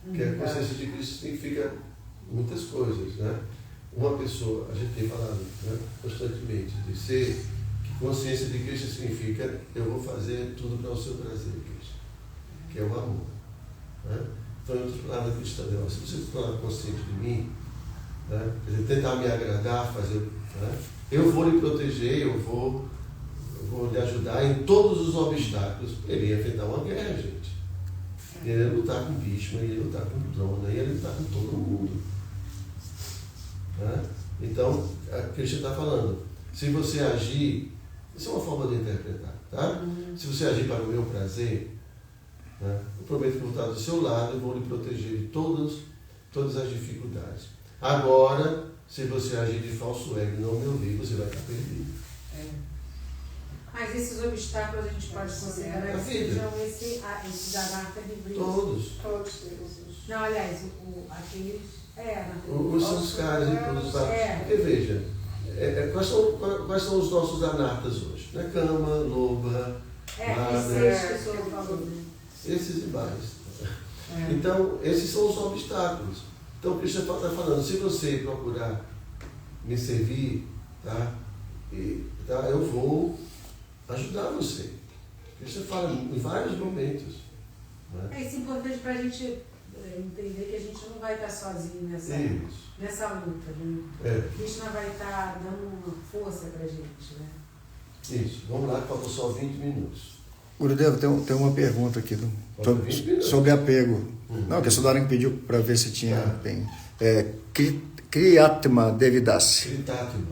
Porque a consciência de Cristo significa muitas coisas, né? Uma pessoa, a gente tem falado, né, constantemente, de ser, que consciência de Cristo significa eu vou fazer tudo para o seu prazer, Cristo, que é o amor. Né? Então, em outras palavras, Cristo também, se você se tornar consciente de mim, né, quer dizer, tentar me agradar, fazer, né, eu vou lhe proteger, eu vou lhe ajudar em todos os obstáculos. Ele ia enfrentar uma guerra, gente. Ele ia lutar com Bhishma, ele ia lutar com Drona, ele ia lutar com todo mundo. Né? Então, a Krishna está falando, se você agir, isso é uma forma de interpretar, tá? Se você agir para o meu prazer, né, eu prometo que vou estar do seu lado e vou lhe proteger de todas as dificuldades. Agora, se você agir de falso ego e não me ouvir, você vai estar perdido. Mas esses obstáculos a gente pode considerar que sejam esses anarca de brilho. Todos. Não, aliás, aqueles... Os samskaras e todos os atos. Porque veja, quais são os nossos anartas hoje? Né? Cama, loba, esses e mais. Então, esses são os obstáculos. Então, o Krishna está falando, se você procurar me servir, eu vou ajudar você. Krishna fala em vários momentos. Né? Isso é importante para a gente entender que a gente não vai estar sozinho nessa luta. Né? Krishna vai estar dando uma força para a gente. Né? Isso. Vamos lá, que faltam só 20 minutos. Gurudev, tem uma pergunta aqui sobre apego. Não, que a Sudaran pediu para ver se tinha bem. Kriyatma Devidasi.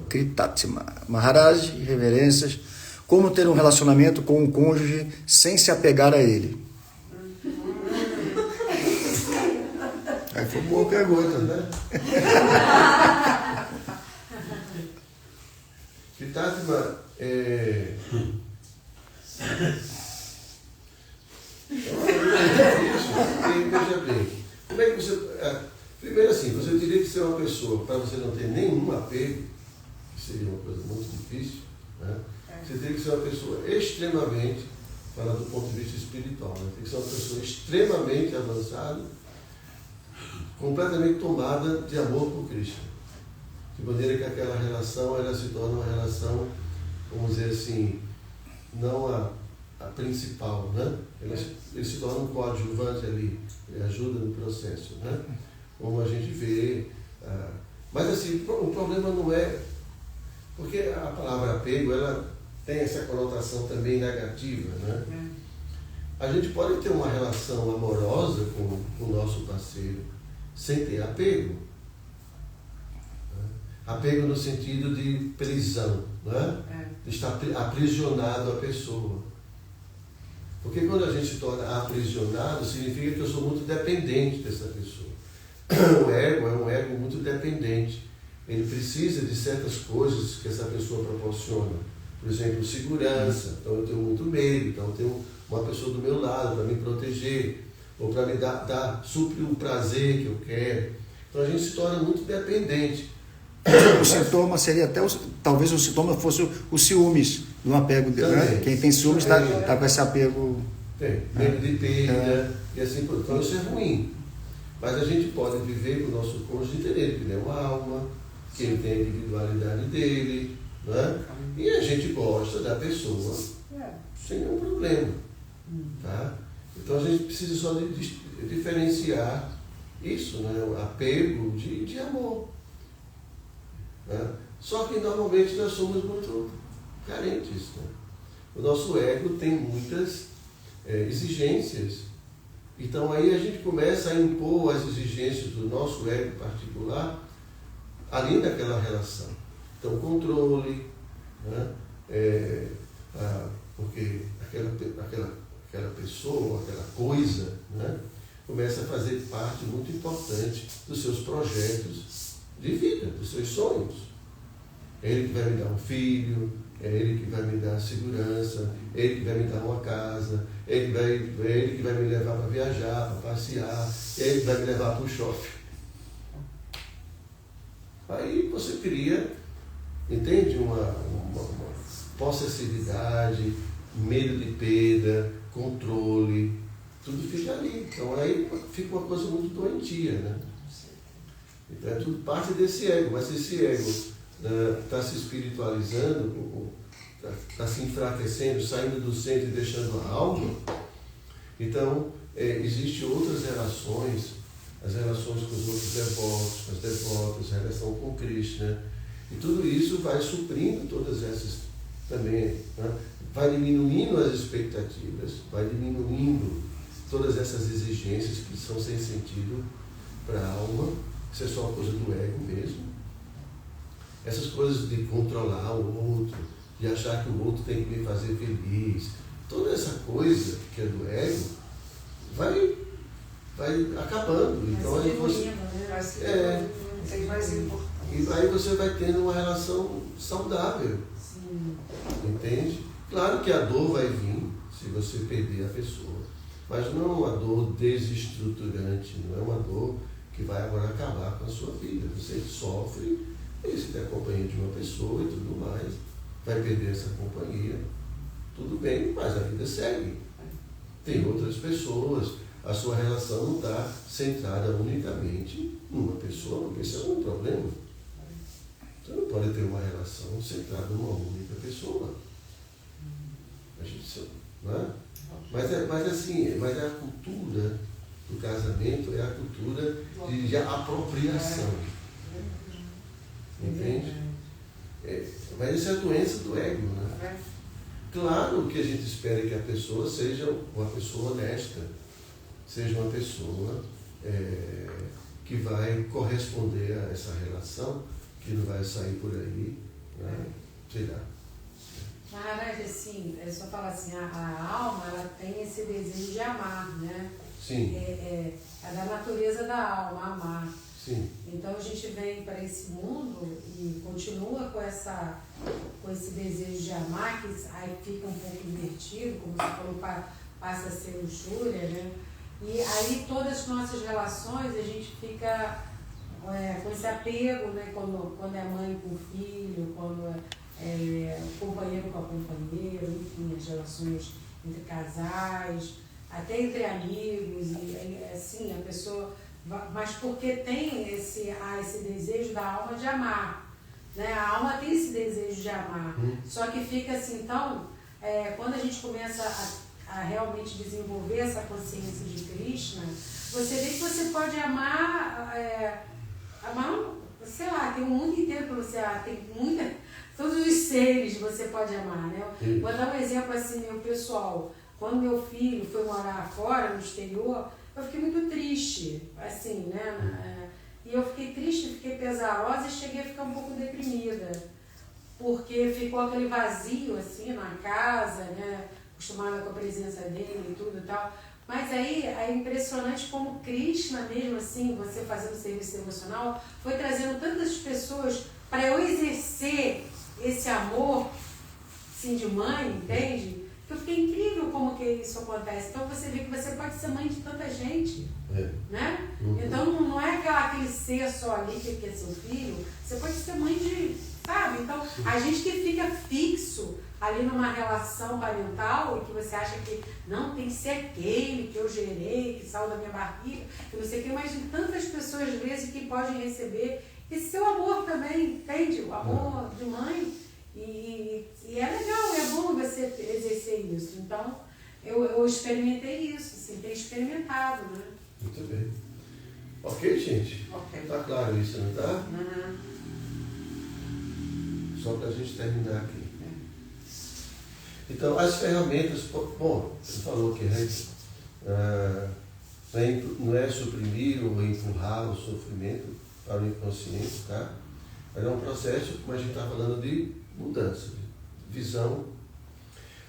Kritatma. Maharaj, reverências. Como ter um relacionamento com um cônjuge sem se apegar a ele? Foi boa pergunta, né? Que Fátima, veja bem, como é que você... Primeiro assim, você teria que ser uma pessoa, para você não ter nenhum apego, que seria uma coisa muito difícil, né? Você teria que ser uma pessoa extremamente, falando do ponto de vista espiritual, né? Tem que ser uma pessoa extremamente avançada, completamente tomada de amor por Cristo. De maneira que aquela relação, ela se torna uma relação, vamos dizer assim, não a principal, né? Ele se torna um coadjuvante ali, ele ajuda no processo, né? Como a gente vê. Mas assim, o problema não é... Porque a palavra apego, ela tem essa conotação também negativa, né? A gente pode ter uma relação amorosa com o nosso parceiro sem ter apego. Apego no sentido de prisão, né? De estar aprisionado a pessoa. Porque quando a gente se torna aprisionado, significa que eu sou muito dependente dessa pessoa. O ego é um ego muito dependente. Ele precisa de certas coisas que essa pessoa proporciona. Por exemplo, segurança. Então eu tenho muito medo, então eu tenho uma pessoa do meu lado para me proteger, ou para me suprir o prazer que eu quero. Então a gente se torna muito dependente. O sintoma seria até, talvez o sintoma fosse o ciúmes do apego dele, né? Quem tem ciúmes está com esse apego. Tem, medo de perda, e assim por então isso é ruim. Mas a gente pode viver com o nosso cônjuge entendendo que ele é uma alma, que ele tem a individualidade dele, né? E a gente gosta da pessoa sem nenhum problema. Tá? Então a gente precisa só de diferenciar isso, né? O apego de amor. Né? Só que normalmente nós somos muito carentes. Né? O nosso ego tem muitas exigências. Então aí a gente começa a impor as exigências do nosso ego particular ali naquela relação. Então controle, né? Porque aquela pessoa, aquela coisa, né? Começa a fazer parte muito importante dos seus projetos de vida, dos seus sonhos. É ele que vai me dar um filho, é ele que vai me dar segurança, é ele que vai me dar uma casa, é ele que vai me levar para viajar, para passear, é ele que vai me levar para o shopping. Aí você cria, entende? Uma possessividade, medo de perda, controle, tudo fica ali. Então aí fica uma coisa muito doentia, né? Então é tudo parte desse ego, mas se esse ego está se espiritualizando, está se enfraquecendo, saindo do centro e deixando a alma, então existem outras relações, as relações com os outros devotos, com as devotas, a relação com Cristo, né? E tudo isso vai suprindo todas essas também, né? Vai diminuindo as expectativas, vai diminuindo todas essas exigências que são sem sentido para a alma. Isso é só uma coisa do ego mesmo. Essas coisas de controlar o outro, de achar que o outro tem que me fazer feliz, toda essa coisa que é do ego, vai acabando. Então aí você, e aí você vai tendo uma relação saudável. Sim. Entende? Claro que a dor vai vir se você perder a pessoa, mas não é uma dor desestruturante, não é uma dor que vai agora acabar com a sua vida. Você sofre, e você tem a companhia de uma pessoa e tudo mais, vai perder essa companhia, tudo bem, mas a vida segue. Tem outras pessoas, a sua relação não está centrada unicamente numa pessoa, porque isso é um problema. Você não pode ter uma relação centrada numa única pessoa. A gente, não é? Mas assim, mas é a cultura do casamento, é a cultura de apropriação. Entende? Mas isso é a doença do ego, né? Claro que a gente espera que a pessoa seja uma pessoa honesta, seja uma pessoa que vai corresponder a essa relação, que não vai sair por aí, né? Sei lá. Maharaj, assim, eu só falo assim, a alma, ela tem esse desejo de amar, né? Sim. É da natureza da alma, amar. Sim. Então a gente vem para esse mundo e continua com esse desejo de amar, que aí fica um pouco invertido, como você falou, passa a ser luxúria, né? E aí todas as nossas relações a gente fica com esse apego, né? Quando é mãe com filho, quando é companheiro com a companheira, enfim, as relações entre casais, até entre amigos, e assim, a pessoa... Mas porque tem esse desejo da alma de amar, né? A alma tem esse desejo de amar, só que fica assim, então, quando a gente começa a realmente desenvolver essa consciência de Krishna, você vê que você pode amar, sei lá, tem um mundo inteiro para você amar, tem todos os seres você pode amar, né? Vou dar um exemplo assim, meu pessoal, quando meu filho foi morar fora, no exterior, eu fiquei muito triste, assim, né? E eu fiquei triste, fiquei pesarosa e cheguei a ficar um pouco deprimida, porque ficou aquele vazio, assim, na casa, né? Acostumada com a presença dele e tudo e tal. Mas aí é impressionante como Krishna mesmo, assim, você fazendo serviço emocional, foi trazendo tantas pessoas para eu exercer esse amor, assim, de mãe, entende? Eu fiquei incrível como que isso acontece. Então você vê que você pode ser mãe de tanta gente, né? Então não é aquele ser só ali que é seu filho, você pode ser mãe de, sabe? Então a gente que fica fixo ali numa relação parental e que você acha que não, tem que ser aquele que eu gerei, que saiu da minha barriga, que não sei o que, mas tantas pessoas às vezes que podem receber esse seu amor também, entende? O amor de mãe. E é legal, é bom você exercer isso. Então, eu experimentei isso, assim, tenho experimentado, né? Muito bem. Ok, gente? Ok. Tá claro isso, não tá? Só para a gente terminar aqui. Então, as ferramentas... Bom, você falou que não é suprimir ou empurrar o sofrimento para o inconsciente, tá? Mas é um processo, como a gente está falando, de mudança, de visão.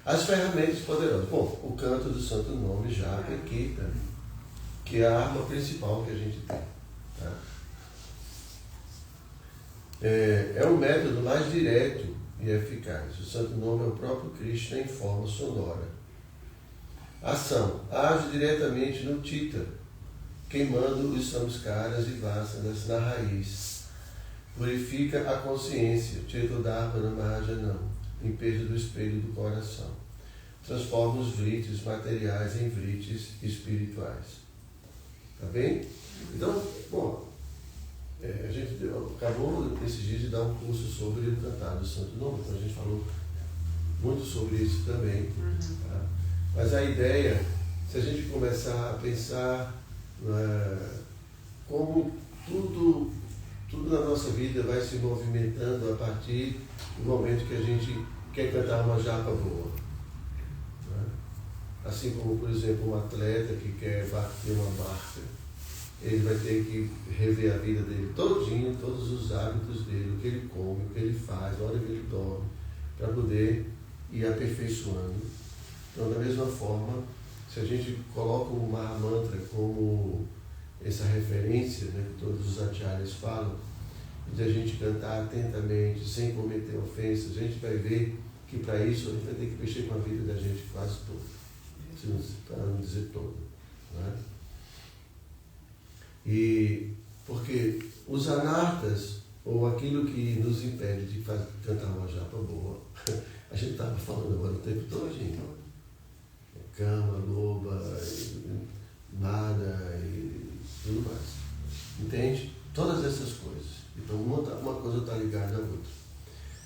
As ferramentas poderosas. Bom, o canto do Santo Nome já aqui, tá? Que é a arma principal que a gente tem. Tá? É o método mais direto e eficaz. O Santo Nome é o próprio Krishna em forma sonora. Ação. Age diretamente no Tita, queimando os samskaras e vasanas na raiz. Purifica a consciência, Chetodharvana Mahajanam, limpeza do espelho do coração. Transforma os vritis materiais em vritis espirituais. Tá bem? Então, bom, a gente acabou esses dias de dar um curso sobre o cantar do Santo Nome, então a gente falou muito sobre isso também. Tá? Mas a ideia, se a gente começar a pensar como tudo na nossa vida vai se movimentando a partir do momento que a gente quer cantar uma japa boa. Né? Assim como, por exemplo, um atleta que quer bater uma marca, ele vai ter que rever a vida dele todinho, todos os hábitos dele, o que ele come, o que ele faz, a hora que ele dorme, para poder ir aperfeiçoando. Então, da mesma forma, se a gente coloca o Mahamantra como essa referência, né, que todos os acharyas falam, de a gente cantar atentamente, sem cometer ofensas, a gente vai ver que para isso a gente vai ter que mexer com a vida da gente quase toda, para não dizer toda. Né? E porque os anartas, ou aquilo que nos impede de cantar uma japa boa, a gente estava falando agora o tempo todo, gente. Cama, loba, nada e tudo mais. Entende? Todas essas coisas. Então uma coisa está ligada à outra.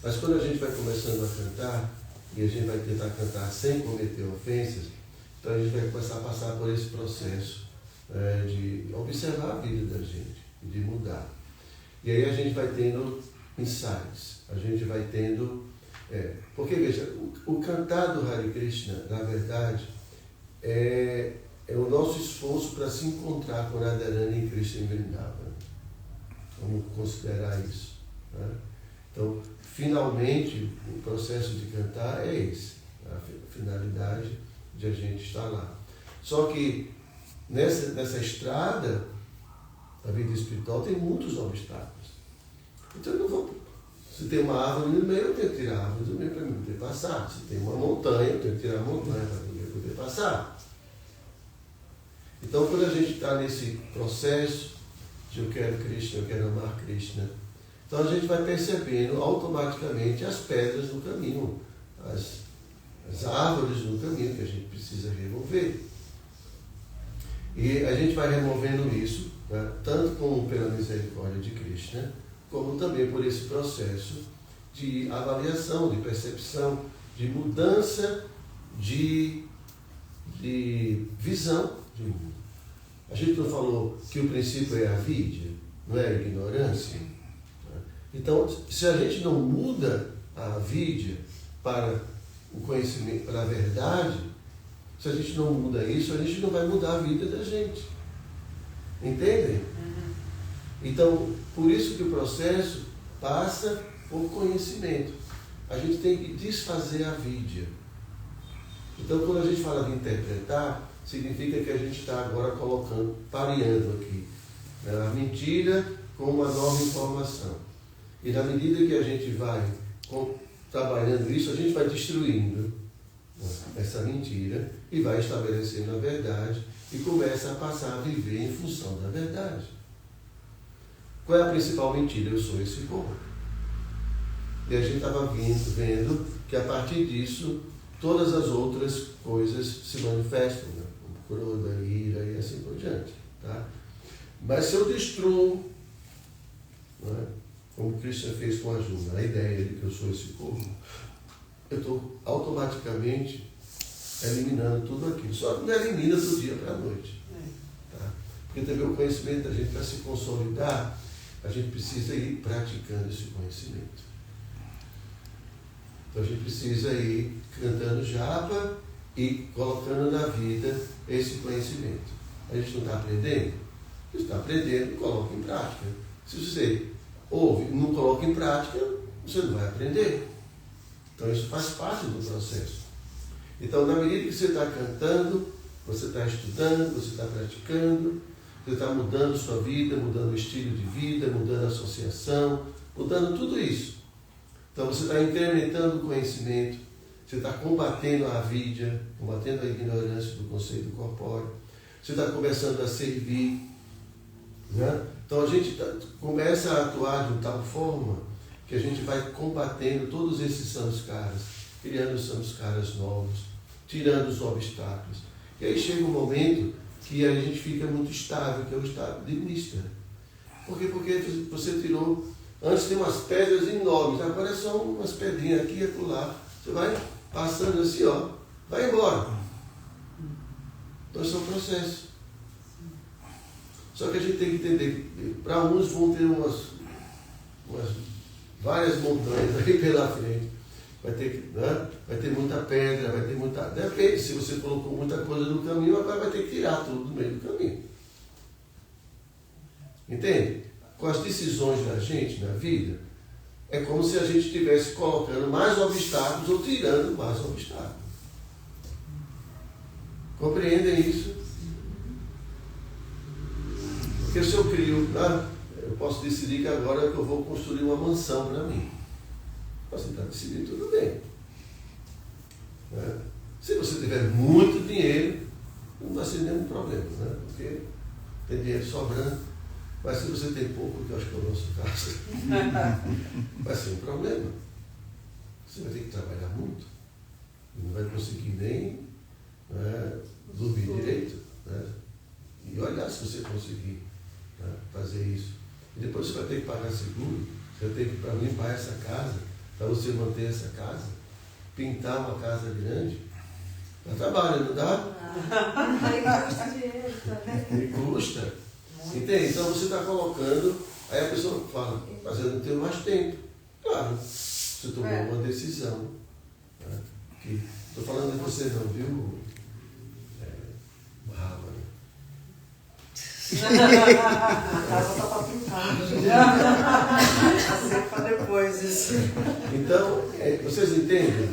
Mas quando a gente vai começando a cantar, e a gente vai tentar cantar sem cometer ofensas, então a gente vai começar a passar por esse processo de observar a vida da gente, de mudar. E aí a gente vai tendo insights, a gente vai tendo... porque, veja, o cantar do Hare Krishna, na verdade, é o nosso esforço para se encontrar com Radharani e Krishna em Vrindavan. Vamos considerar isso. Né? Então, finalmente, o processo de cantar é esse, a finalidade de a gente estar lá. Só que nessa estrada da vida espiritual tem muitos obstáculos. Então eu não vou. Se tem uma árvore no meio, eu tenho que tirar a árvore do meio para poder passar. Se tem uma montanha, eu tenho que tirar a montanha para poder passar. Então, quando a gente está nesse processo de eu quero Krishna, eu quero amar Krishna, então a gente vai percebendo automaticamente as pedras no caminho, as árvores no caminho que a gente precisa remover. E a gente vai removendo isso, né, tanto como pela misericórdia de Krishna, como também por esse processo de avaliação, de percepção, de mudança de visão de mundo. A gente não falou que o princípio é a avidya, não é a ignorância? Então, se a gente não muda a avidya para o conhecimento, para a verdade, se a gente não muda isso, a gente não vai mudar a vida da gente. Entendem? Então, por isso que o processo passa por conhecimento. A gente tem que desfazer a avidya. Então, quando a gente fala de interpretar, significa que a gente está agora colocando, pareando aqui, né, a mentira com uma nova informação. E na medida que a gente vai trabalhando isso, a gente vai destruindo, né, essa mentira e vai estabelecendo a verdade e começa a passar a viver em função da verdade. Qual é a principal mentira? Eu sou esse corpo. E a gente estava vendo que a partir disso todas as outras coisas se manifestam, né? Como Krodha, ira e assim por diante. Tá? Mas se eu destruo, né, como Krishna fez com a Arjuna, a ideia de que eu sou esse corpo, eu estou automaticamente eliminando tudo aquilo. Só que não elimina do dia para a noite. Tá? Porque também o conhecimento da gente, para se consolidar, a gente precisa ir praticando esse conhecimento. Então a gente precisa ir cantando japa e colocando na vida esse conhecimento. A gente não está aprendendo? Você está aprendendo e coloca em prática. Se você ouve e não coloca em prática, você não vai aprender. Então isso faz parte do processo. Então, na medida que você está cantando, você está estudando, você está praticando, você está mudando sua vida, mudando o estilo de vida, mudando a associação, mudando tudo isso. Então você está incrementando o conhecimento, você está combatendo a avidya, combatendo a ignorância do conceito corpóreo, você está começando a servir, né? Então a gente começa a atuar de tal forma que a gente vai combatendo todos esses samskaras, criando samskaras novos, tirando os obstáculos. E aí chega um momento que a gente fica muito estável, que é o estado de Nishta. Por quê? Porque você tirou. Antes tem umas pedras enormes, agora é só umas pedrinhas aqui e acolá. Você vai passando assim, ó, vai embora. Então esse é o processo. Só que a gente tem que entender que para uns vão ter umas várias montanhas aí pela frente. Vai ter, né? Vai ter muita pedra, vai ter muita. Depende, se você colocou muita coisa no caminho, agora vai ter que tirar tudo do meio do caminho. Entende? Com as decisões da gente na vida, é como se a gente estivesse colocando mais obstáculos ou tirando mais obstáculos. Compreendem isso? Porque se eu crio, né, eu posso decidir que agora eu vou construir uma mansão para mim. Você está decidindo, tudo bem. Né? Se você tiver muito dinheiro, não vai ser nenhum problema, né? Porque tem dinheiro sobrando. Mas se você tem pouco, que eu acho que é o nosso caso, vai ser um problema. Você vai ter que trabalhar muito. E não vai conseguir nem, né, dormir direito. Né? E olhar se você conseguir, né, fazer isso. E depois você vai ter que pagar seguro. Você vai ter que para limpar essa casa, para você manter essa casa, pintar uma casa grande. Dá trabalho, não dá? Aí custa dinheiro também. E custa. Entende? Então você está colocando, aí a pessoa fala, mas eu não tenho mais tempo. Claro, você tomou uma decisão. Né? Estou falando de você não, viu? Brava, né? A casa está para pintar. Assim para depois isso. Então, vocês entendem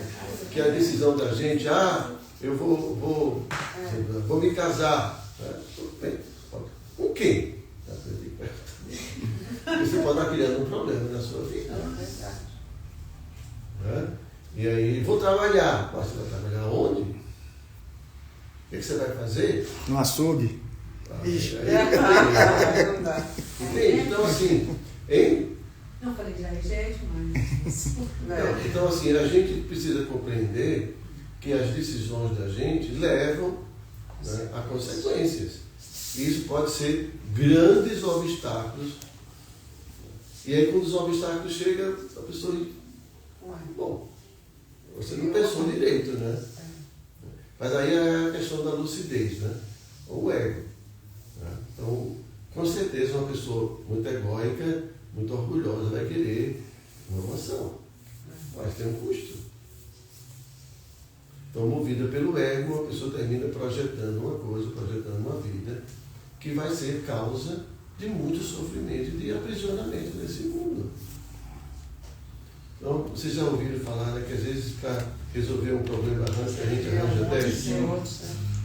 que a decisão da gente, eu vou me casar. Tudo bem. Com quem? Você pode estar criando um problema na sua vida. E aí, vou trabalhar. Você vai trabalhar onde? O que você vai fazer? No açougue. Entende? Então, assim, hein? Não, falei já é jeito, mas... Então, assim, a gente precisa compreender que as decisões da gente levam, né, a consequências. E isso pode ser grandes obstáculos. E aí, quando os obstáculos chegam, a pessoa diz, bom, você não pensou direito, né? Mas aí é a questão da lucidez, né? Ou o ego. Né? Então, com certeza, uma pessoa muito egóica, muito orgulhosa, vai querer uma mansão. Mas tem um custo. Então, movida pelo ego, uma pessoa termina projetando uma coisa, projetando uma vida que vai ser causa de muito sofrimento e de aprisionamento nesse mundo. Então, vocês já ouviram falar, né, que às vezes para resolver um problema a gente arranja 10?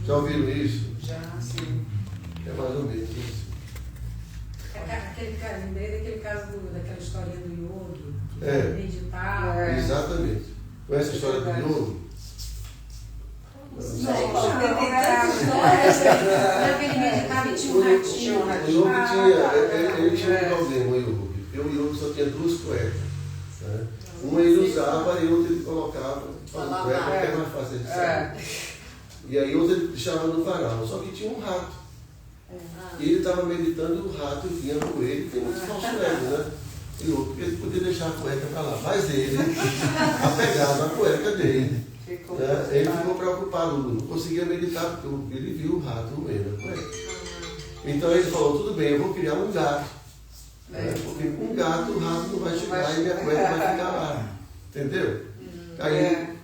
Já ouviram isso? Já, sim. É mais ou menos isso. Aquele caso, lembrei daquele caso daquela historinha do yogi, que meditar. Exatamente. Conhece a história do yogi? Ele meditava e tinha um ratinho. O yogi tinha um problema, o yogi. Porque o yogi só tinha duas cuecas. Né? Uma ele usava e outra ele colocava. A cueca que é mais fácil de sair. E aí outra ele deixava no varal. Só que tinha um rato. E ele estava meditando, o rato vinha com ele, tem muito falso ego, né? E outro, porque ele podia deixar a cueca para lá. Mas ele apegava a cueca dele. Ele ficou preocupado, não conseguia meditar, porque ele viu o rato roendo a cueca. Então ele falou, tudo bem, eu vou criar um gato. Porque com um gato o rato não vai chegar e minha cueca vai ficar lá. Entendeu? Aí ele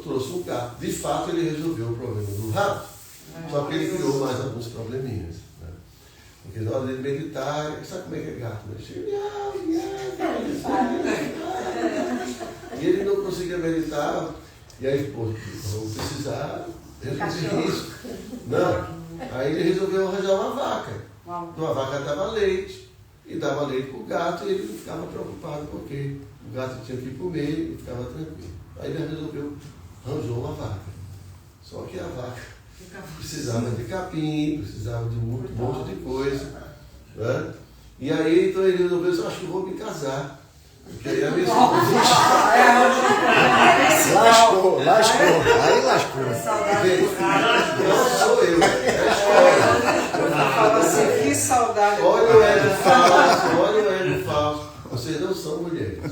trouxe um gato. De fato ele resolveu o problema do rato, só que ele criou mais alguns probleminhas. Né? Porque na hora dele meditar, sabe como é que é gato? Né? E ele não conseguia meditar. E aí, pô, vou precisar resolver isso. Não. Aí ele resolveu arranjar uma vaca. Uma vaca dava leite, e dava leite para o gato, e ele não ficava preocupado, porque o gato tinha que comer e ficava tranquilo. Aí ele arranjou uma vaca. Só que a vaca precisava de capim, precisava de um monte de coisa. Né? E aí, então ele resolveu, eu acho que eu vou me casar. Porque aí a minha esposa... Lascou. Aí lascou. Não sou eu, é a história. Eu falo assim, que saudade. Olha o ego falso. Vocês não são mulheres.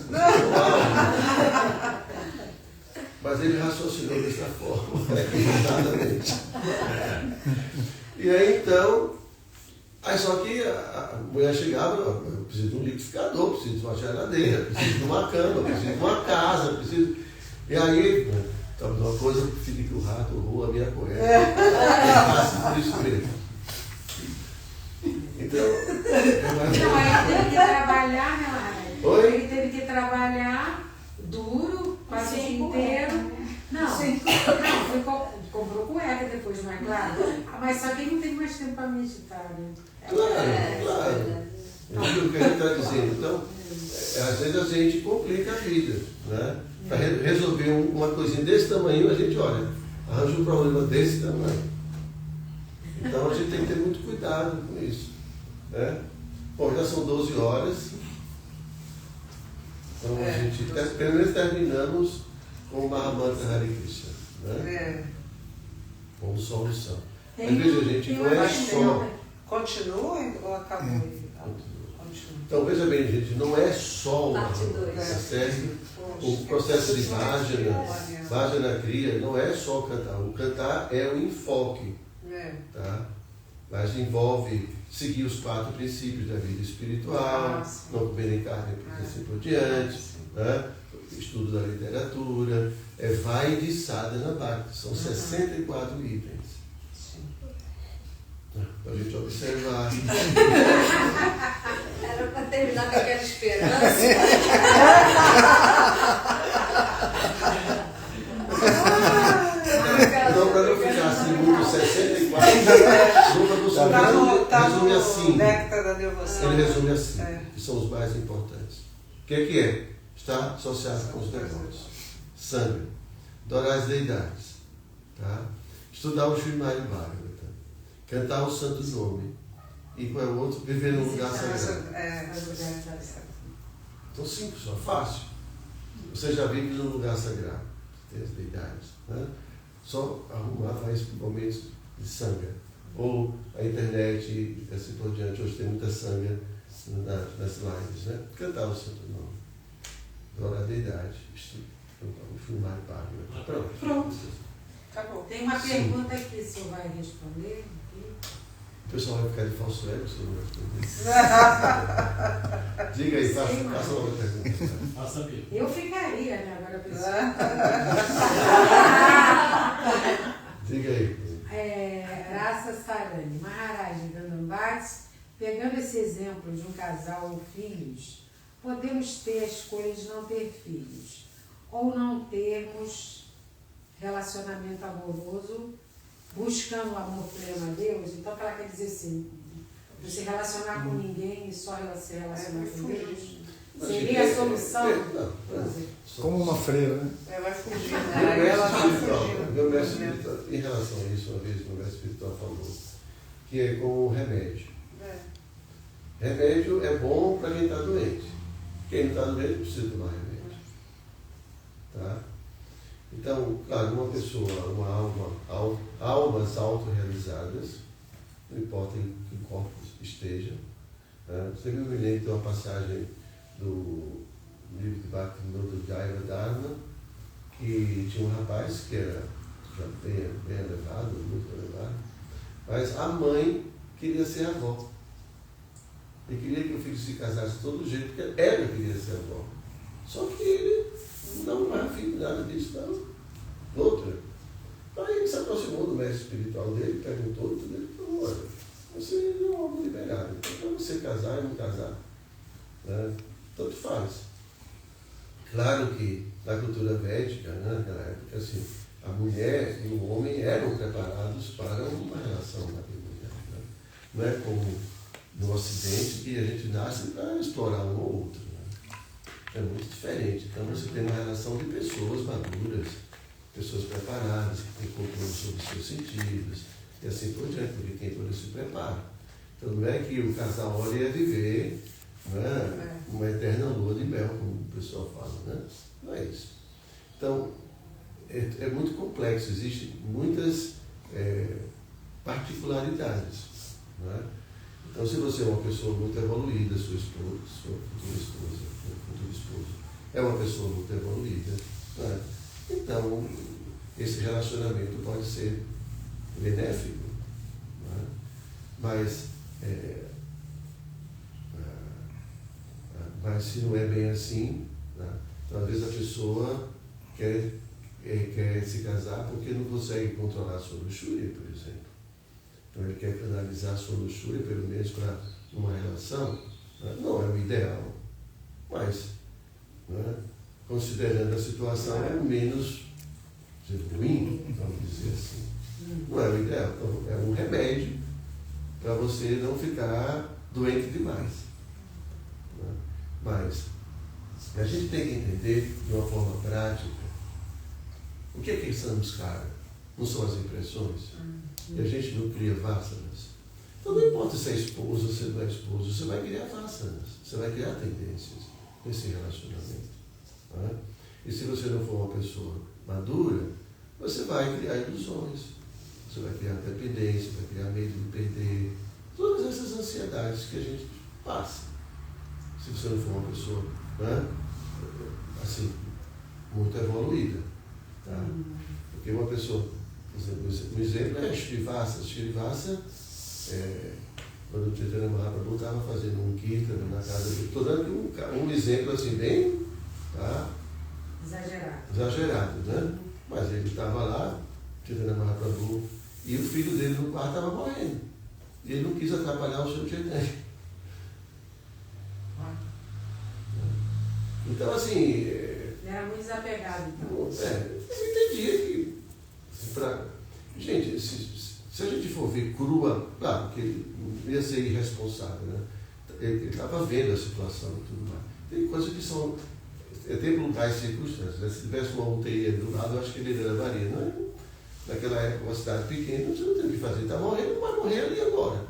Mas ele raciocinou dessa forma. Exatamente. E aí então... Aí só que a mulher chegava, eu preciso de um liquidificador, preciso de uma geladeira, preciso de uma cama, preciso de uma casa, preciso... E aí, estava uma coisa, eu preferi que o rato roubou a minha cueca. Por isso mesmo. Então... Não, aí ele teve que trabalhar, né, Lara? Oi? Ele teve que trabalhar duro, quase o dia inteiro. Não, comprou cueca depois, não é claro? Mas só que ele não tem mais tempo para meditar, né? Claro. O que a gente está dizendo? Então, às vezes a gente complica a vida, né? Para resolver uma coisinha desse tamanho, a gente, olha, arranja um problema desse tamanho. Então a gente tem que ter muito cuidado com isso. Né? Bom, já são 12 horas. Então a gente, pelo menos terminamos com o Mahamanta Hare Krishna. Né? Como solução. Mas veja, gente, não é só... Continua ou acabou? Então, veja bem, gente, não é só o processo de Bhajana Kriya, não é só o cantar. O cantar é o enfoque, tá? Mas envolve seguir os 4 princípios da vida espiritual, não comer carne e assim por diante, né? Estudo da literatura, vai de sadhana bhakti, são 64 itens. Para a gente observar. Era para terminar com aquela esperança. Então, para não ficar assim, muito 64, vamos Tá resume no assim. Néctar da Devoção. Ele resume assim, É. que são os mais importantes. O que é? Está associado com os negócios. Sangue. Adorar as deidades. Tá? Estudar o Srimad Bhagavatam. Cantar o santo nome. E qual é o outro? Viver num lugar sagrado. Então, simples, só fácil. Você já vive num lugar sagrado. Tem as deidades. Né? Só arrumar mais momentos de sangue. Ou a internet e assim por diante. Hoje tem muita sangue nas lives. Né? Cantar o santo nome. Adorar a deidade. O filmar Bhagavatam. Pronto. Acabou. Tem uma pergunta que o senhor vai responder. O pessoal vai ficar de falso ego se eu não responder. Diga aí, faça uma outra pergunta. Eu ficaria, né? Agora eu preciso. Diga aí. Rasa Sarani, Maharaj Ganambats, pegando esse exemplo de um casal ou filhos, podemos ter a escolha de não ter filhos ou não termos relacionamento amoroso buscando o amor pleno a Deus. Então, ela quer dizer assim, não se relacionar com ninguém e só se relacionar com Deus? Seria a solução? Como uma freira, né? Ela vai fugir. Meu mestre espiritual, em relação a isso, uma vez meu mestre espiritual falou, que é como um remédio. Remédio é bom para quem está doente. Quem não está doente precisa tomar remédio. Tá? Então, claro, uma pessoa, almas autorrealizadas, não importa em que corpo esteja. Você me lembra de uma passagem do livro de Bhaktivinoda Jaiva Dharma, que tinha um rapaz que era já bem elevado, muito elevado, mas a mãe queria ser avó. E queria que o filho se casasse de todo jeito, porque ela queria ser avó. Só que ele não era filho nada disso, não. Outra. Aí ele se aproximou do mestre espiritual dele, perguntou e tudo, ele falou, olha, você é um homem liberado, então para você casar e não casar, né? Tanto faz. Claro que na cultura védica, né, naquela época, assim, a mulher e o homem eram preparados para uma relação matrimonial. Né? Não é como no Ocidente que a gente nasce para explorar um ou outro. Né? É muito diferente. Então você tem uma relação de pessoas maduras, pessoas preparadas, que têm controle sobre os seus sentidos, e assim por diante, porque tem todo esse preparo. Então não é que o casal olha a viver, né, uma eterna lua de mel, como o pessoal fala, né? Não é isso. Então, é muito complexo, existem muitas particularidades. Né? Então, se você é uma pessoa muito evoluída, sua futura esposa, é uma pessoa muito evoluída, né? Então, esse relacionamento pode ser benéfico. Né? Mas se não é bem assim, né? Então, às vezes a pessoa quer se casar porque não consegue controlar a sua luxúria, por exemplo. Então ele quer canalizar a sua luxúria, pelo menos para uma relação. Né? Não é o ideal, mas, né, considerando a situação, é o menos ruim, vamos dizer assim. Não é o ideal, então é um remédio para você não ficar doente demais. Né? Mas a gente tem que entender de uma forma prática o que é que são os caras. Não são as impressões? E a gente não cria vássanas. Então não importa se é esposo ou se não é esposo, você vai criar vássanas, você vai criar tendências nesse relacionamento. Né? E se você não for uma pessoa madura, você vai criar ilusões, você vai criar dependência, vai criar medo de perder, todas essas ansiedades que a gente passa. Se você não for uma pessoa, né, assim, muito evoluída. Tá? Porque uma pessoa, por exemplo, um exemplo é Shrivasa. Shrivasa, quando o Chaitanya Mahaprabhu estava fazendo um kirtan na casa dele, estou dando um exemplo assim bem, tá, exagerado, né? Mas ele estava lá, Chaitanya Mahaprabhu, e o filho dele no quarto estava morrendo. E ele não quis atrapalhar o seu Chaitanya. Então, assim... Ele era muito desapegado, então. Eu entendia que... Gente, se a gente for ver crua, claro que ele não ia ser irresponsável, né? Ele estava vendo a situação e tudo mais. Tem coisas que são tempo, lugar e circunstâncias. Né? Se tivesse uma UTI do lado, eu acho que ele levaria. Não é? Naquela época, uma cidade pequena, você não tem o que fazer. Está morrendo, vai morrer ali agora.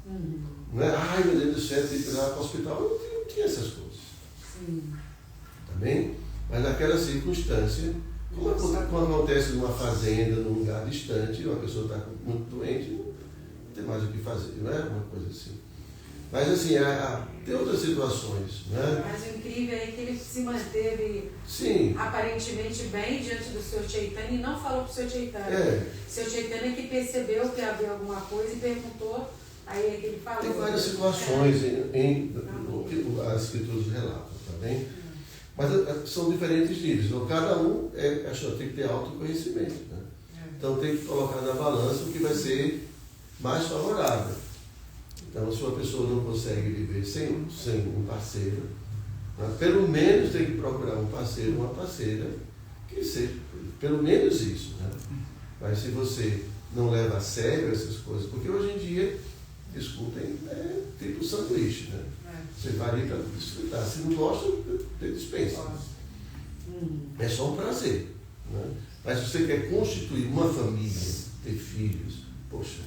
Não é? Ai, meu Deus do céu, tem que ir lá para o hospital. Não tinha essas coisas. Também? Mas naquela circunstância, quando acontece numa fazenda, num lugar distante, uma pessoa está muito doente, não tem mais o que fazer, não é? Uma coisa assim. Mas assim, tem outras situações, né? Mas o incrível é que ele se manteve aparentemente bem diante do Sr. Chaitanya e não falou para o Sr. Chaitanya. O Sr. Chaitanya que percebeu que havia alguma coisa e perguntou, aí é que ele falou. Tem várias situações as escrituras relatam, tá bem? Mas são diferentes níveis. Então, cada um tem que ter autoconhecimento, né? Então tem que colocar na balança o que vai ser mais favorável. Então, se uma pessoa não consegue viver sem um parceiro, né, pelo menos tem que procurar um parceiro, uma parceira, que seja, pelo menos isso. Né? Mas se você não leva a sério essas coisas, porque hoje em dia, desculpem, é tipo sanduíche, né? Você vai ali para desfrutar. Se não gosta, você dispensa. É só um prazer. Né? Mas se você quer constituir uma família, ter filhos, poxa,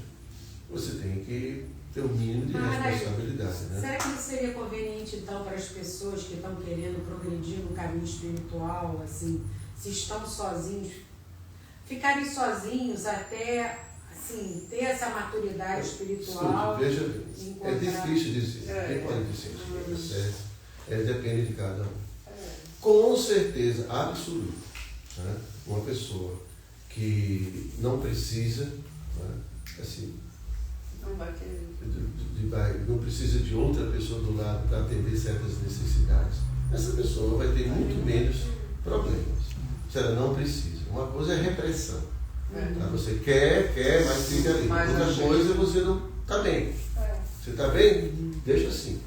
você tem que ter um mínimo de responsabilidade. Né? Será que não seria conveniente, então, para as pessoas que estão querendo progredir no caminho espiritual, assim, se estão sozinhos, ficarem sozinhos até assim, ter essa maturidade espiritual? Veja bem, é difícil dizer. Quem pode dizer isso? Depende de cada um. Com certeza absoluta, né? Uma pessoa que não precisa, né? Assim, não precisa de outra pessoa do lado para atender certas necessidades, essa pessoa vai ter muito menos problemas. Se ela não precisa. Uma coisa é repressão. Você quer, mas fica ali. Outra coisa é você não está bem. Você está bem? Deixa assim.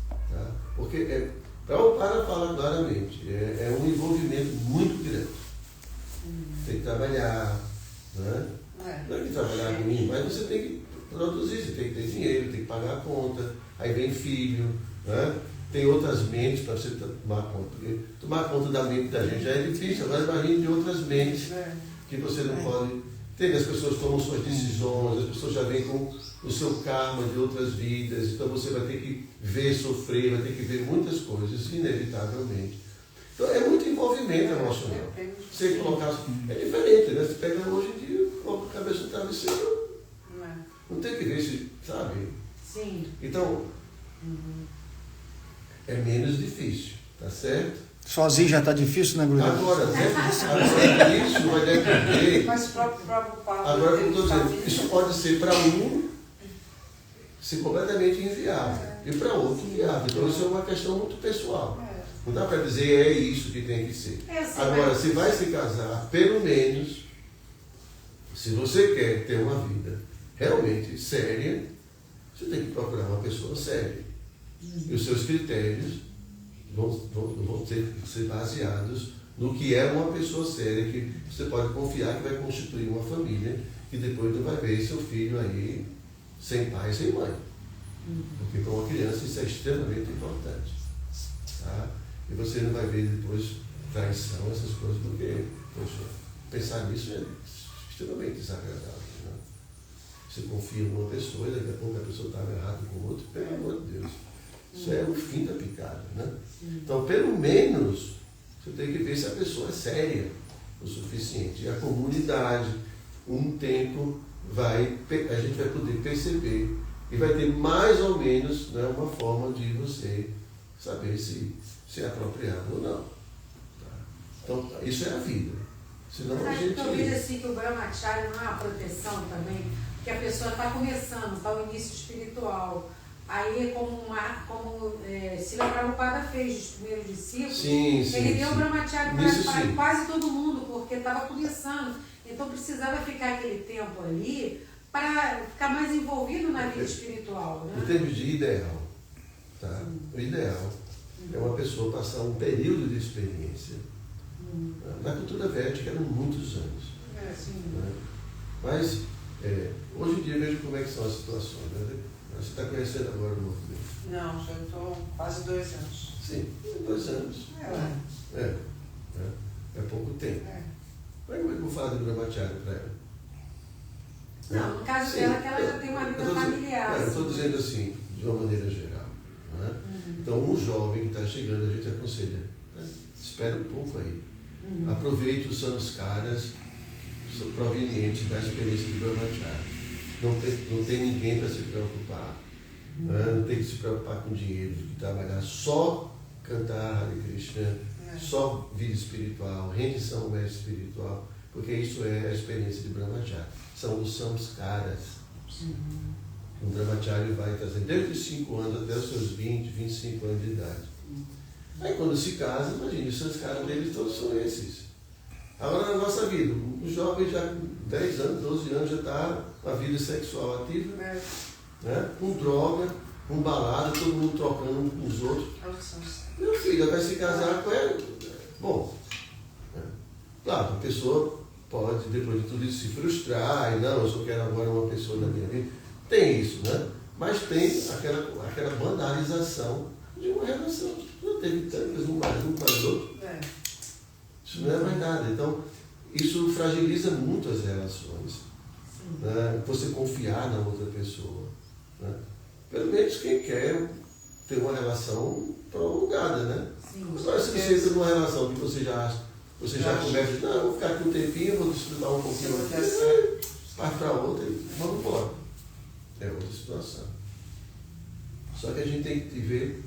Tá? Porque para falar claramente, é um envolvimento muito grande. Tem que trabalhar, né? Não é que trabalhar ruim, mas você tem que produzir, você tem que ter dinheiro, tem que pagar a conta, aí vem filho, né? Tem outras mentes para você tomar conta. Porque tomar conta da mente da gente já é difícil, agora imagine de outras mentes que você não pode ter. As pessoas tomam suas decisões, as pessoas já vêm com o seu karma de outras vidas, então você vai ter que ver, sofrer, vai ter que ver muitas coisas, inevitavelmente. Então é muito envolvimento emocional. Você colocar. É diferente, né? Você pega hoje em dia, coloca a cabeça no travesseiro. Não tem que ver se, sabe? Sim. Então, é menos difícil, tá certo? Sozinho já está difícil, né, Bruno? Agora, isso vai depender. Mas o próprio Paulo. Agora, como estou dizendo, isso pode ser para um ser completamente inviável e para outro viável. Então, isso é uma questão muito pessoal. Não dá para dizer isso que tem que ser. Agora, se vai se casar, pelo menos, se você quer ter uma vida realmente séria, você tem que procurar uma pessoa séria. E os seus critérios vão ser baseados no que é uma pessoa séria, que você pode confiar que vai constituir uma família, e depois não vai ver seu filho aí sem pai e sem mãe. Porque para uma criança isso é extremamente importante. Tá? E você não vai ver depois traição, essas coisas, porque, poxa, pensar nisso é extremamente desagradável. Né? Você confia numa pessoa e daqui a pouco a pessoa estava errada com o outro, pelo amor de Deus. Isso é o fim da picada. Né? Então, pelo menos, você tem que ver se a pessoa é séria o suficiente. E a comunidade, um tempo, a gente vai poder perceber e vai ter mais ou menos, né, uma forma de você saber se é apropriado ou não. Tá? Então, isso é a vida. Senão a gente... Eu vejo assim que o Brahmacharya não é uma proteção também, porque a pessoa está começando, está o início espiritual. Aí, como Srila Prabhupada fez os primeiros discípulos, ele deu o Brahmacharya para quase todo mundo, porque estava começando. Então, precisava ficar aquele tempo ali para ficar mais envolvido na vida espiritual. Né? Em termos de ideal, tá? O ideal é uma pessoa passar um período de experiência. Na cultura védica eram muitos anos. Né? Mas Hoje em dia, veja como é que são as situações. Né? Você está conhecendo agora o movimento? Não, já estou quase 2 anos. Sim, 2 anos. É pouco tempo. Como é que eu vou falar de Brahmacharya para ela? Não, no caso dela, que ela já tem uma vida familiar. Eu estou dizendo assim, de uma maneira geral. Né? Então, um jovem que está chegando, a gente aconselha, né? Espera um pouco aí. Aproveite os samskaras provenientes da experiência de Brahmacharya. Não tem ninguém para se preocupar. Né? Não tem que se preocupar com dinheiro, de trabalhar só cantar Hare Krishna, só vida espiritual, rendição ao mestre espiritual, porque isso é a experiência de Brahmacharya. São os samskaras. O Brahmacharya vai trazendo desde os 5 anos até os seus 20, 25 anos de idade. Aí quando se casa, imagine, os samskaras deles todos são esses. Agora na nossa vida, o jovem já com 10 anos, 12 anos já está com a vida sexual ativa, né? Com droga, com balada, todo mundo trocando uns com os outros. Meu filho vai se casar com ela. Bom, claro, a pessoa pode, depois de tudo isso, se frustrar, e não, eu só quero agora uma pessoa da minha vida. Tem isso, né? Mas tem aquela banalização de uma relação. Não teve tantas, um mais um, mais outro. Isso não é mais nada. Então, isso fragiliza muito as relações. Né? Você confiar na outra pessoa. Né? Pelo menos quem quer ter uma relação prolongada, né? Agora, se você entra numa relação que você já começa, não, eu vou ficar aqui um tempinho, vou desfrutar um pouquinho aqui, parte para outra e vamos embora. É outra situação. Só que a gente tem que ver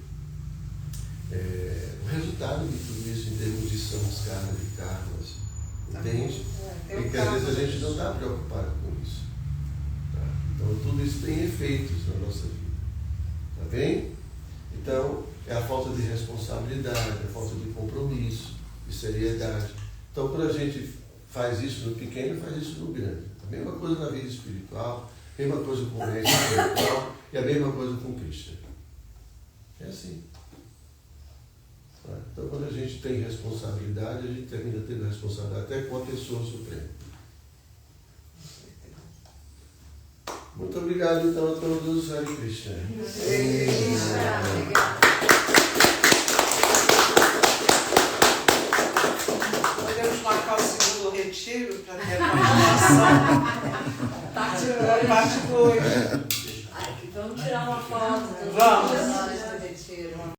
o resultado de tudo isso em termos de samskara, de karmas, entende? Porque às vezes a gente não está preocupado com isso. Tá? Então tudo isso tem efeitos na nossa vida. Tá bem? Então é a falta de responsabilidade, a falta de compromisso, de seriedade. Então quando a gente faz isso no pequeno, faz isso no grande. A mesma coisa na vida espiritual, a mesma coisa com o mestre espiritual e a mesma coisa com Krishna. É assim. Então, quando a gente tem responsabilidade, a gente termina tendo responsabilidade até com a pessoa suprema. Muito obrigado, então, a todos. Hare Krishna. Podemos marcar o segundo retiro para ter a continuação. Parte 2. Vamos tirar uma foto. Vamos.